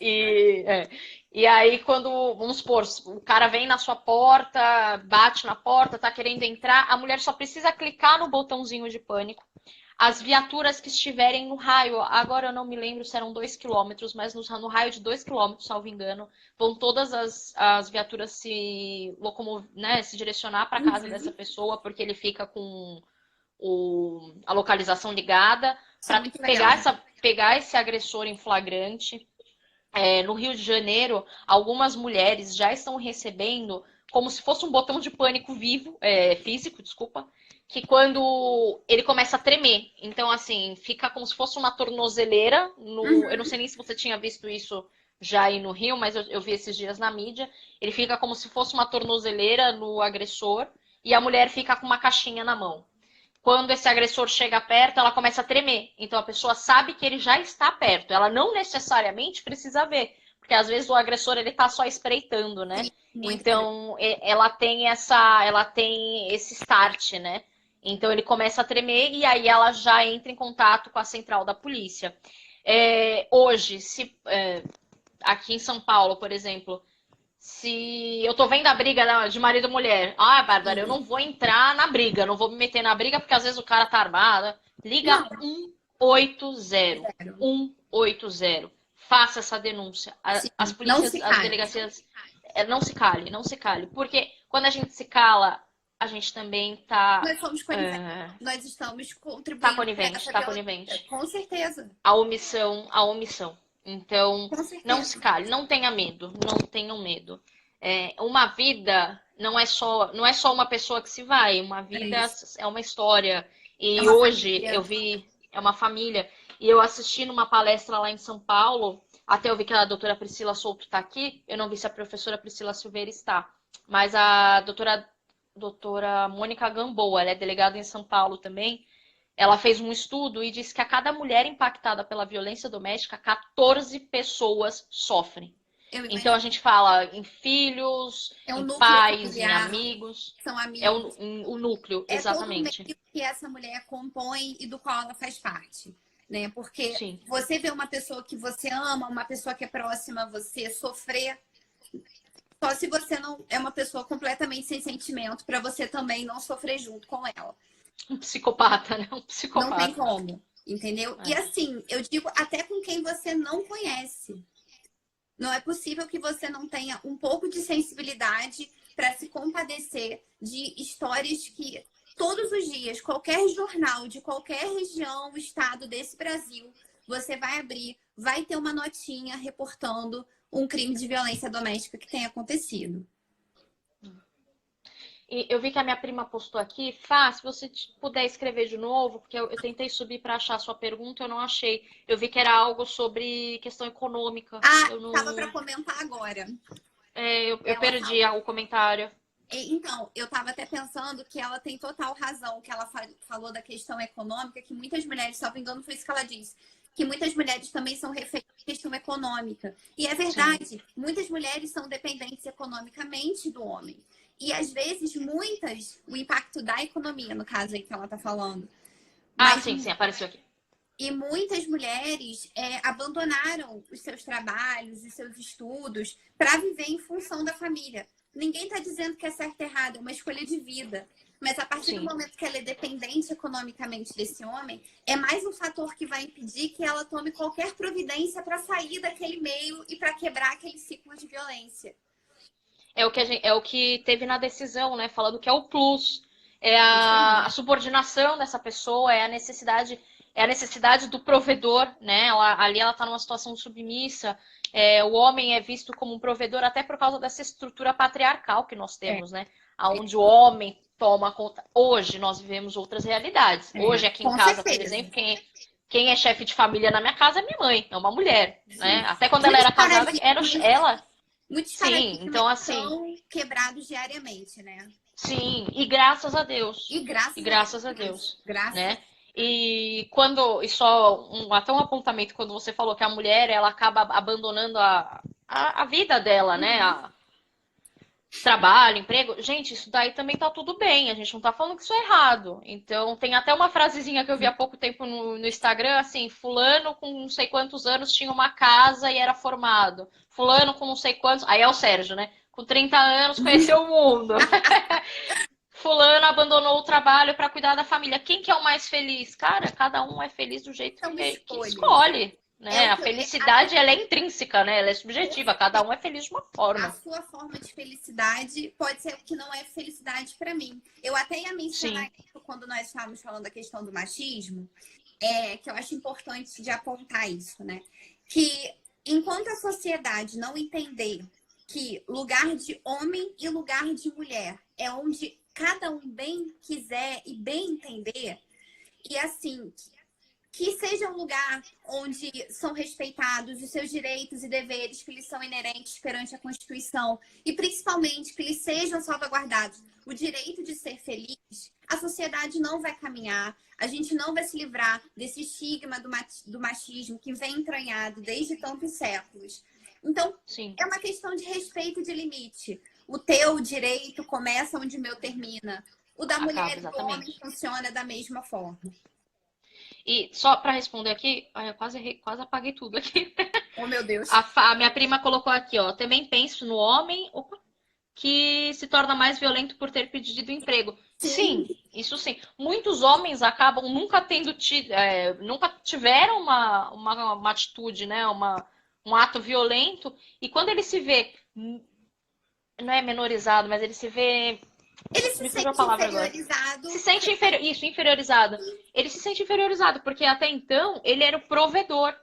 E aí, vamos supor, o cara vem na sua porta, bate na porta, tá querendo entrar, a mulher só precisa clicar no botãozinho de pânico. As viaturas que estiverem no raio, agora eu não me lembro se eram 2 quilômetros, mas no raio de 2 quilômetros, salvo engano, vão todas as viaturas se direcionar para a casa dessa pessoa, porque ele fica com a localização ligada, para pegar esse agressor em flagrante. No Rio de Janeiro, algumas mulheres já estão recebendo como se fosse um botão de pânico físico, desculpa, que quando ele começa a tremer. Então, assim, fica como se fosse uma tornozeleira. Eu não sei nem se você tinha visto isso já aí no Rio, mas eu vi esses dias na mídia. Ele fica como se fosse uma tornozeleira no agressor e a mulher fica com uma caixinha na mão. Quando esse agressor chega perto, ela começa a tremer. Então, a pessoa sabe que ele já está perto. Ela não necessariamente precisa ver. Porque, às vezes, o agressor ele está só espreitando, né? Então, ela tem esse start, né? Então, ele começa a tremer e aí ela já entra em contato com a central da polícia. Hoje, aqui em São Paulo, por exemplo, se eu tô vendo a briga de marido e mulher, Bárbara, eu não vou entrar na briga, não vou me meter na briga porque às vezes o cara tá armado. Liga 180. 180. Faça essa denúncia. As polícias, as delegacias, não se cale. Porque quando a gente se cala, a gente também tá, Nós somos coniventes. Nós estamos tá contribuindo para conivente, essa tá violência. conivente. Com certeza. A omissão, a omissão. Então, Com não se certeza. cale, não tenha medo, não tenham medo. Uma vida não é só uma pessoa que se vai, uma É vida isso. é uma história. É E uma hoje família. eu vi, é uma família, e eu assisti numa palestra lá em São Paulo, até eu vi que a doutora Priscila Souto está aqui, eu não vi se a professora Priscila Silveira está, mas a doutora Mônica Gamboa, ela é delegada em São Paulo também, ela fez um estudo e disse que a cada mulher impactada pela violência doméstica, 14 pessoas sofrem. Eu Então a imagino. gente fala em filhos, É um em núcleo pais, em familiar. amigos. São É amigos. o núcleo, É todo o meio exatamente. que essa mulher compõe e do qual ela faz parte, né? Porque Sim. você vê uma pessoa que você ama, uma pessoa que é próxima a você sofrer, só se você não é uma pessoa completamente sem sentimento para você também não sofrer junto com ela. Um psicopata, né? Um Não tem psicopata. como, entendeu? E assim, eu digo até com quem você não conhece. Não é possível que você não tenha um pouco de sensibilidade para se compadecer de histórias que todos os dias, qualquer jornal de qualquer região, estado desse Brasil, você vai abrir, vai ter uma notinha reportando um crime de violência doméstica que tenha acontecido. E eu vi que a minha prima postou aqui. Fá, se você puder escrever de novo, porque eu tentei subir para achar a sua pergunta, eu não achei. Eu vi que era algo sobre questão econômica. Ah, Eu estava para não. comentar agora. Eu Ela perdi o comentário. Então, eu estava até pensando que ela tem total razão, que ela falou da questão econômica, que muitas mulheres, salvo engano, foi isso que ela disse, que muitas mulheres também são reféns da questão econômica. E é Sim. verdade, muitas mulheres são dependentes economicamente do homem. E às vezes, o impacto da economia, no caso aí que ela está falando. Ah, Mas, sim, sim, apareceu aqui. e muitas mulheres abandonaram os seus trabalhos e seus estudos para viver em função da família. Ninguém está dizendo que é certo ou errado, é uma escolha de vida. Mas a partir do Sim. momento que ela é dependente economicamente desse homem, é mais um fator que vai impedir que ela tome qualquer providência para sair daquele meio e para quebrar aquele ciclo de violência. É o que teve na decisão, né? Falando que é o plus, é Isso a aí. subordinação dessa pessoa, é a necessidade do provedor, né? Ali ela está numa situação submissa. O homem é visto como um provedor até por causa dessa estrutura patriarcal que nós É, temos, né? Onde o homem toma conta. Hoje nós vivemos outras realidades. Hoje aqui em com casa, por certeza. exemplo, quem é chefe de família na minha casa é minha mãe, é uma mulher, né? Sim. Até quando ela Muitos era casada, era paradigmas, ela. muitos Sim, paradigmas então assim. são quebrados diariamente, né? Sim, e graças a Deus. E E graças a graças a Deus. Deus, Graças. né? E só até um apontamento quando você falou que a mulher ela acaba abandonando a vida dela, né? Uhum. Trabalho, emprego. Gente, isso daí também tá tudo bem. A gente não tá falando que isso é errado. Então, tem até uma frasezinha que eu vi há pouco tempo no Instagram, assim, fulano com não sei quantos anos tinha uma casa e era formado. Fulano com não sei quantos. Aí é o Sérgio, né? Com 30 anos conheceu o mundo. Fulano abandonou o trabalho para cuidar da família. Quem que é o mais feliz? Cara, cada um é feliz do jeito São que escolhas. escolhe, É né? o A que até felicidade ela é intrínseca, né? Ela é subjetiva. Cada um é feliz de uma a forma. sua forma de felicidade pode ser o que não é felicidade para mim. Eu até ia mencionar Sim, isso quando nós estávamos falando da questão do machismo, que eu acho importante de apontar isso, né? Que enquanto a sociedade não entender que lugar de homem e lugar de mulher é onde cada um bem quiser e bem entender, e assim, que seja um lugar onde são respeitados os seus direitos e deveres que lhes são inerentes perante a Constituição e, principalmente, que lhes sejam salvaguardados o direito de ser feliz, a sociedade não vai caminhar, a gente não vai se livrar desse estigma do machismo que vem entranhado desde tantos séculos. Então, sim. é uma questão de respeito e de limite. O teu direito começa onde o meu termina. O da Acaba, mulher e do homem exatamente. funciona da mesma forma. E só para responder aqui, ai, eu quase errei, quase apaguei tudo aqui. Oh, meu Deus. A minha prima colocou aqui, ó. Também penso no homem que se torna mais violento por ter pedido emprego. Sim, Sim, isso sim. Muitos homens acabam nunca nunca tiveram uma atitude, né? Um ato violento, e quando ele se vê, não é menorizado, mas ele se vê Ele se Me fugiu a sente palavra agora. inferiorizado. Se sente inferiorizado. Ele se sente inferiorizado, porque até então ele era o provedor.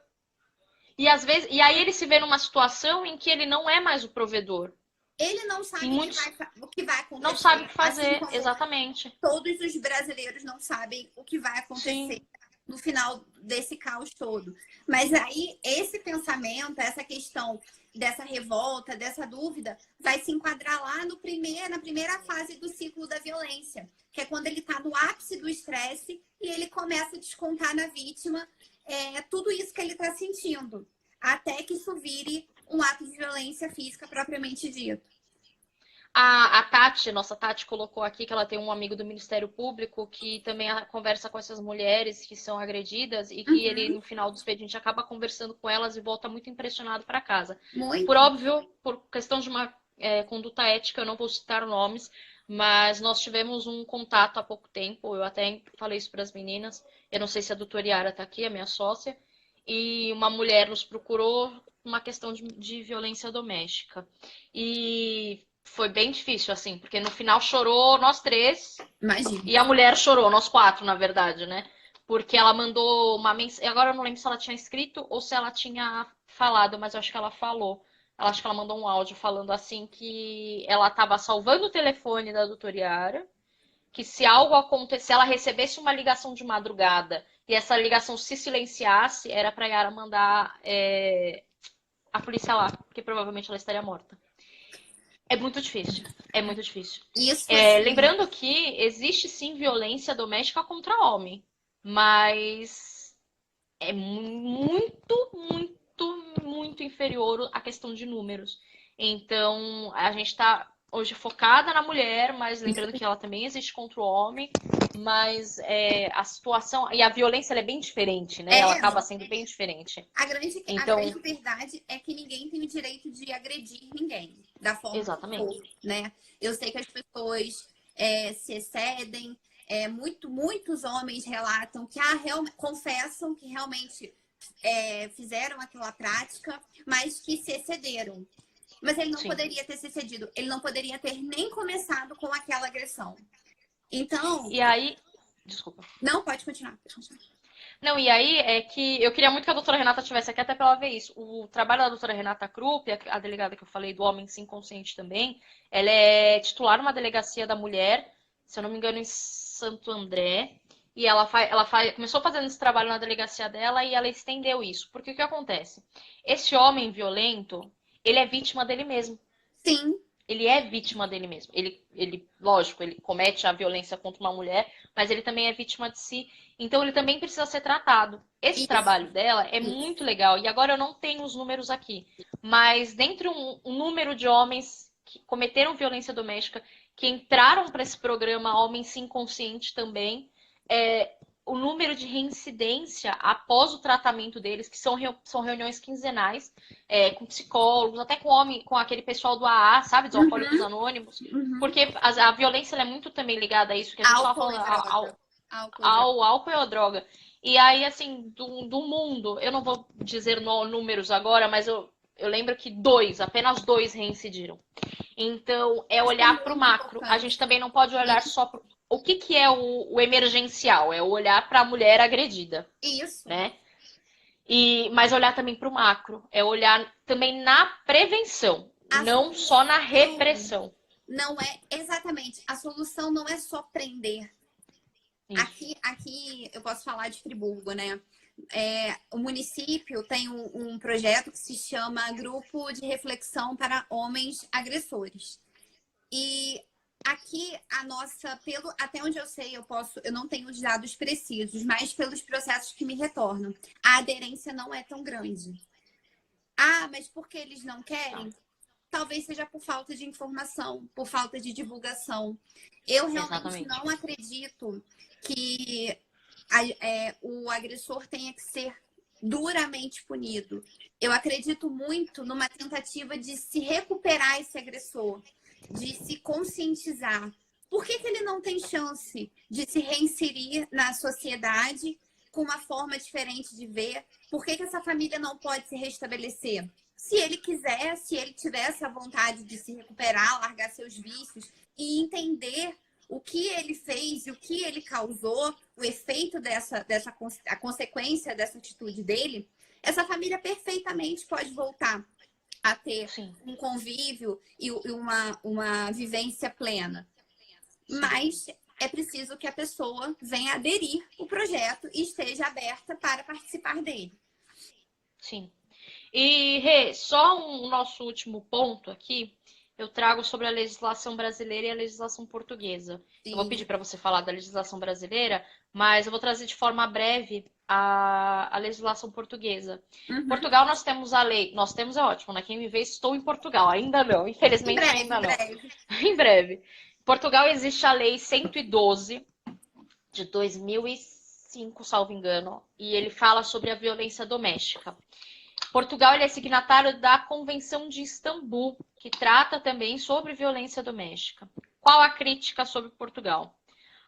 E às vezes, e aí ele se vê numa situação em que ele não é mais o provedor. Ele não E sabe muitos o que vai não sabem o acontecer. que Assim fazer, como exatamente. todos os brasileiros não sabem o que vai Sim. acontecer no final desse caos todo. Mas aí, esse pensamento, essa questão dessa revolta, dessa dúvida, vai se enquadrar lá na primeira fase do ciclo da violência, que é quando ele está no ápice do estresse e ele começa a descontar na vítima tudo isso que ele está sentindo, até que isso vire um ato de violência física propriamente dito. A Tati, nossa Tati, colocou aqui que ela tem um amigo do Ministério Público que também conversa com essas mulheres que são agredidas e que ele, no final do expediente, acaba conversando com elas e volta muito impressionado para casa. Muito. Por óbvio, por questão de uma conduta ética, eu não vou citar nomes, mas nós tivemos um contato há pouco tempo, eu até falei isso para as meninas, eu não sei se a doutora Yara está aqui, a minha sócia, e uma mulher nos procurou uma questão de violência doméstica. E foi bem difícil, assim, porque no final chorou nós três. Imagina. E a mulher chorou, nós quatro, na verdade, né? Porque ela mandou uma mensagem. Agora eu não lembro se ela tinha escrito ou se ela tinha falado, mas eu acho que ela falou. Ela acho que ela mandou um áudio falando assim que ela estava salvando o telefone da doutora Yara, que se algo acontecesse, ela recebesse uma ligação de madrugada e essa ligação se silenciasse, era para Yara mandar a polícia lá, porque provavelmente ela estaria morta. É muito difícil. É muito difícil. Isso, assim, Lembrando que existe sim violência doméstica contra homem, mas é muito, muito, muito inferior à questão de números. Então, a gente está hoje focada na mulher, mas lembrando que ela também existe contra o homem, mas a situação e a violência ela é bem diferente, né? Ela acaba sendo bem diferente. A grande verdade é que ninguém tem o direito de agredir ninguém, da forma exatamente. que for, né? Eu sei que as pessoas se excedem, muitos homens relatam que confessam que realmente fizeram aquela prática, mas que se excederam. Mas ele não poderia ter se excedido, ele não poderia ter nem começado com aquela agressão. Então... E aí... Desculpa. Não, pode continuar. Não, e aí é que eu queria muito que a doutora Renata estivesse aqui até para ela ver isso. O trabalho da doutora Renata Krupp, a delegada que eu falei do Homem Sim Consciente também, ela é titular numa delegacia da mulher, se eu não me engano, em Santo André. E ela começou fazendo esse trabalho na delegacia dela e ela estendeu isso. Porque o que acontece? Esse homem violento, ele é vítima dele mesmo. Sim. Ele é vítima dele mesmo. Lógico, ele comete a violência contra uma mulher, mas ele também é vítima de si. Então, ele também precisa ser tratado. Esse trabalho dela é muito legal. E agora eu não tenho os números aqui. Mas dentre um número de homens que cometeram violência doméstica, que entraram para esse programa Homem Sim Consciente também, o número de reincidência após o tratamento deles, que são reuniões quinzenais, com psicólogos, até com aquele pessoal do AA, sabe? Dos Alcoólicos Anônimos. Porque a violência é muito também ligada a isso, que a gente só fala ao álcool e à droga. E aí, assim, do mundo, eu não vou dizer números agora, mas eu lembro que apenas dois reincidiram. Então, é olhar para o macro. A gente também não pode olhar só para o que é o emergencial? É o olhar para a mulher agredida. Isso. Né? Mas olhar também para o macro. É olhar também na prevenção, não só na repressão. Não é, exatamente. A solução não é só prender. Aqui eu posso falar de Friburgo, né? O município tem um projeto que se chama Grupo de Reflexão para Homens Agressores. E aqui até onde eu sei, eu não tenho os dados precisos, mas pelos processos que me retornam, a aderência não é tão grande. Mas por que eles não querem? Talvez seja por falta de informação, por falta de divulgação. Eu realmente não acredito que o agressor tenha que ser duramente punido. Eu acredito muito numa tentativa de se recuperar esse agressor, de se conscientizar. Por que ele não tem chance de se reinserir na sociedade com uma forma diferente de ver? Por que essa família não pode se restabelecer? se ele quiser, se ele tiver essa vontade de se recuperar, largar seus vícios e entender o que ele fez e o que ele causou, o efeito a consequência dessa atitude dele, essa família perfeitamente pode voltar a ter Sim. um convívio e uma vivência plena. Mas é preciso que a pessoa venha aderir ao projeto e esteja aberta para participar dele. Sim. E, Rê, só um nosso último ponto aqui, eu trago sobre a legislação brasileira e a legislação portuguesa. Sim. Eu vou pedir para você falar da legislação brasileira, mas eu vou trazer de forma breve a legislação portuguesa. Em Portugal nós temos a lei, nós temos é ótimo, né? Quem me vê, estou em Portugal, ainda não, infelizmente ainda não. Em breve. Em Portugal existe a lei 112 de 2005, salvo engano, e ele fala sobre a violência doméstica. Portugal ele é signatário da Convenção de Istambul, que trata também sobre violência doméstica. Qual a crítica sobre Portugal?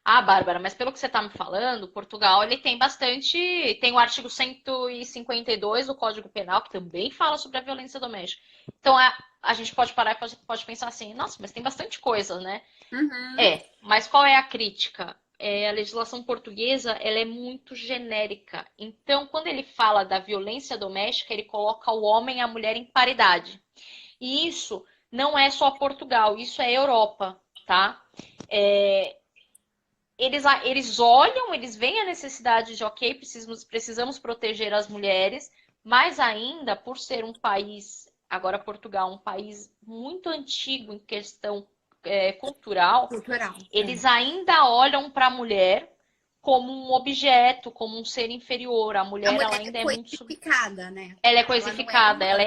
Ah, Bárbara, mas pelo que você está me falando, Portugal ele tem bastante. Tem o artigo 152 do Código Penal, que também fala sobre a violência doméstica. Então a gente pode parar e pode pensar assim, nossa, mas tem bastante coisa, né? Mas qual é a crítica? A legislação portuguesa ela é muito genérica. Então, quando ele fala da violência doméstica, ele coloca o homem e a mulher em paridade. E isso não é só Portugal, isso é Europa, tá? Eles olham, eles veem a necessidade de, ok, precisamos proteger as mulheres, mas ainda, por ser um país, agora Portugal, um país muito antigo em questão cultural, eles ainda olham para a mulher como um objeto, como um ser inferior. A mulher ela ainda é muito coisificada, né? Ela é coisificada, ela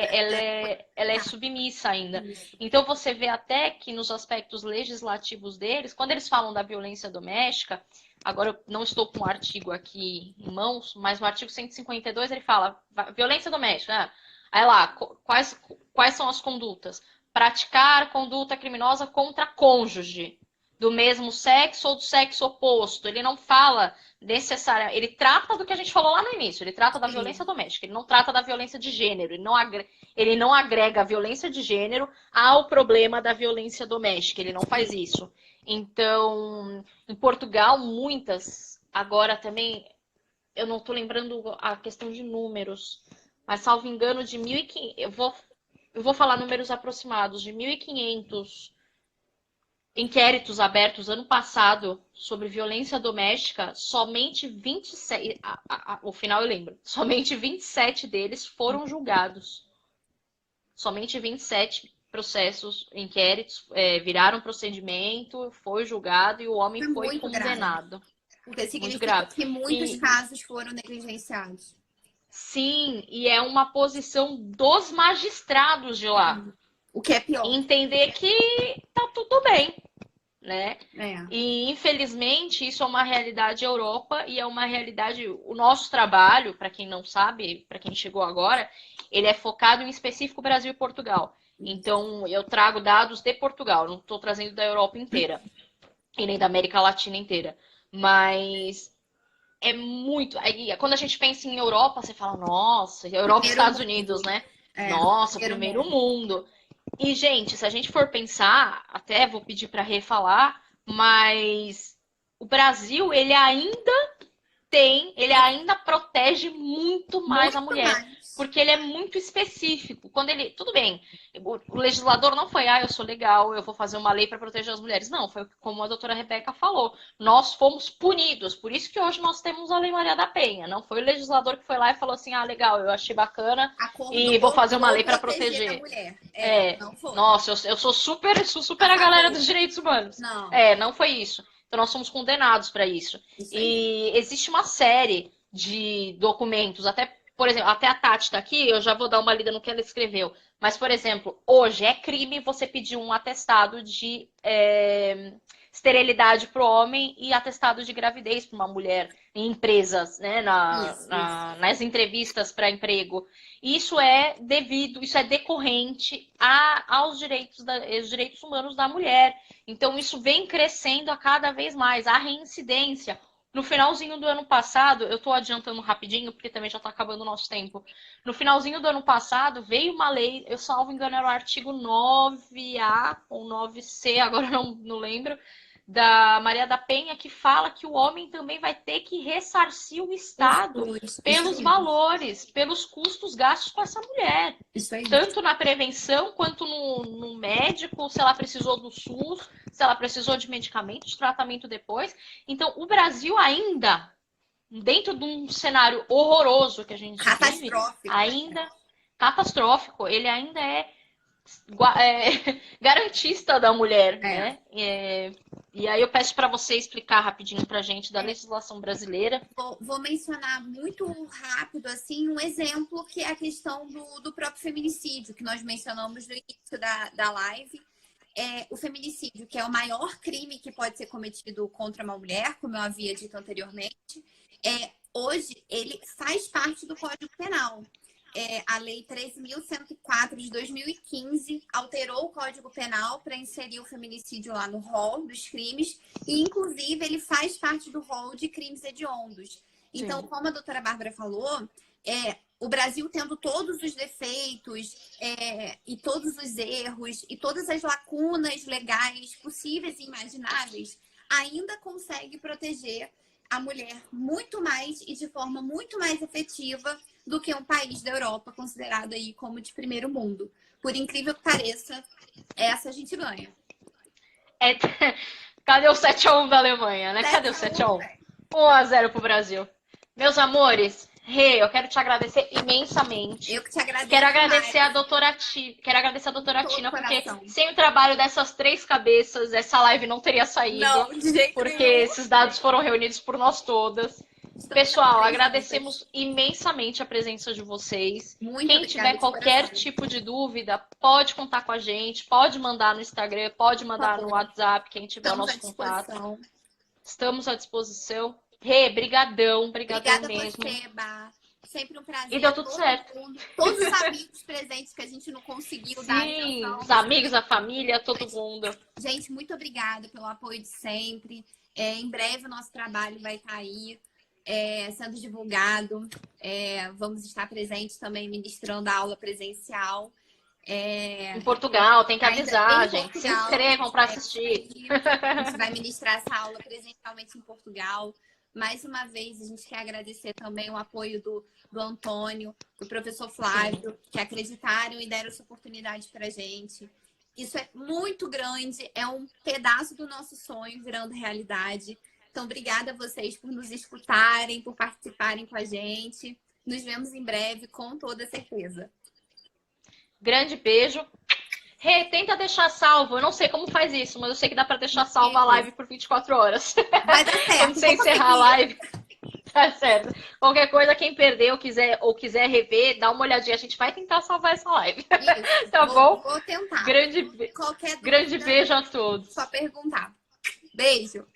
é submissa ainda. Isso. Então você vê até que nos aspectos legislativos deles, quando eles falam da violência doméstica, agora eu não estou com o artigo aqui em mãos, mas no artigo 152 ele fala violência doméstica, né? Aí lá, quais são as condutas? Praticar conduta criminosa contra cônjuge do mesmo sexo ou do sexo oposto. Ele não fala necessariamente. Ele trata do que a gente falou lá no início. Ele trata da violência doméstica. Ele não trata da violência de gênero. Ele não agrega a violência de gênero ao problema da violência doméstica. Ele não faz isso. Então, em Portugal, muitas. Agora também, eu não estou lembrando a questão de números, mas salvo engano, de 1.500. Eu vou falar números aproximados, de 1.500 inquéritos abertos ano passado sobre violência doméstica, somente 27, o final eu lembro, somente 27 deles foram julgados. Somente 27 processos, inquéritos, viraram procedimento, foi julgado e o homem foi condenado. Grave. Porque significa que muitos casos foram negligenciados. Sim, e é uma posição dos magistrados de lá. O que é pior. Entender que tá tudo bem, né? E, infelizmente, isso é uma realidade Europa e é uma realidade... O nosso trabalho, para quem não sabe, para quem chegou agora, ele é focado em específico Brasil e Portugal. Então, eu trago dados de Portugal, não estou trazendo da Europa inteira e nem da América Latina inteira. Mas... é muito... Aí, quando a gente pensa em Europa, você fala, nossa, Europa e Estados Unidos, né? Nossa, primeiro mundo. E, gente, se a gente for pensar, até vou pedir para refalar, mas o Brasil, ele ainda protege muito mais a mulher. Porque ele é muito específico. Quando ele... Tudo bem, o legislador não foi, eu sou legal, eu vou fazer uma lei para proteger as mulheres. Não, foi como a doutora Rebeca falou. Nós fomos punidos. Por isso que hoje nós temos a Lei Maria da Penha. Não foi o legislador que foi lá e falou assim, legal, eu achei bacana e vou fazer uma lei para proteger. Não foi. Nossa, eu sou super a galera dos direitos humanos. Não. Não foi isso. Então nós somos condenados para isso. E existe uma série de documentos, até... Por exemplo, até a Tati está aqui, eu já vou dar uma lida no que ela escreveu. Mas, por exemplo, hoje é crime você pedir um atestado de esterilidade para o homem e atestado de gravidez para uma mulher em empresas, né, nas entrevistas para emprego. Isso é decorrente aos direitos humanos da mulher. Então, isso vem crescendo a cada vez mais. A reincidência. no finalzinho do ano passado, eu tô adiantando rapidinho, porque também já tá acabando o nosso tempo. No finalzinho do ano passado, veio uma lei, eu salvo engano, era o artigo 9A ou 9C, agora não lembro, da Maria da Penha, que fala que o homem também vai ter que ressarcir o Estado pelos valores, pelos custos gastos com essa mulher. Isso aí. Tanto na prevenção quanto no médico, se ela precisou do SUS, se ela precisou de medicamento, de tratamento depois. Então, o Brasil ainda, dentro de um cenário horroroso que a gente vive, ainda catastrófico, ele ainda é garantista da mulher, né? E aí eu peço para você explicar rapidinho para a gente da legislação brasileira. Vou mencionar muito rápido assim um exemplo que é a questão do próprio feminicídio que nós mencionamos no início da live. O feminicídio, que é o maior crime que pode ser cometido contra uma mulher, como eu havia dito anteriormente, hoje ele faz parte do Código Penal. A Lei 13.104 de 2015 alterou o Código Penal para inserir o feminicídio lá no rol dos crimes e, inclusive, ele faz parte do rol de crimes hediondos. Então, sim, como a doutora Bárbara falou, o Brasil tendo todos os defeitos e todos os erros e todas as lacunas legais possíveis e imagináveis, ainda consegue proteger a mulher muito mais e de forma muito mais efetiva do que um país da Europa considerado aí como de primeiro mundo. Por incrível que pareça, essa a gente ganha. Cadê o 7-1 da Alemanha, né? Cadê o 7-1? 1-0 pro Brasil. Meus amores, eu quero te agradecer imensamente. Eu que te agradeço. Quero agradecer a doutora Tina, porque sem o trabalho dessas três cabeças, essa live não teria saído. Não, de jeito porque nenhum. Esses dados foram reunidos por nós todas. Pessoal, agradecemos imensamente a presença de vocês. Quem tiver qualquer tipo de dúvida, pode contar com a gente, pode mandar no Instagram, pode mandar no WhatsApp, quem tiver o nosso contato. Estamos à disposição. Brigadão mesmo. Você, Bá. Sempre um prazer. E deu tudo certo. Todos os amigos presentes que a gente não conseguiu dar atenção. Sim, os amigos, a família, todo mundo. Gente, muito obrigada pelo apoio de sempre. Em breve o nosso trabalho vai estar aí. Sendo divulgado, vamos estar presentes também ministrando a aula presencial. Em Portugal, tem que avisar, gente. Portugal, se inscrevam para assistir. A gente vai ministrar essa aula presencialmente em Portugal. Mais uma vez, a gente quer agradecer também o apoio do Antônio, do professor Flávio, sim, que acreditaram e deram essa oportunidade para a gente. Isso é muito grande, é um pedaço do nosso sonho virando realidade. Então, obrigada a vocês por nos escutarem, por participarem com a gente. Nos vemos em breve, com toda certeza. Grande beijo. Tenta deixar salvo. Eu não sei como faz isso, mas eu sei que dá para deixar salvo a live por 24 horas. Vai dar certo. Quando você encerrar a live. Tá certo. Qualquer coisa, quem perdeu ou quiser rever, dá uma olhadinha. A gente vai tentar salvar essa live. Isso, tá bom? Vou tentar. Grande beijo a todos. Só perguntar. Beijo.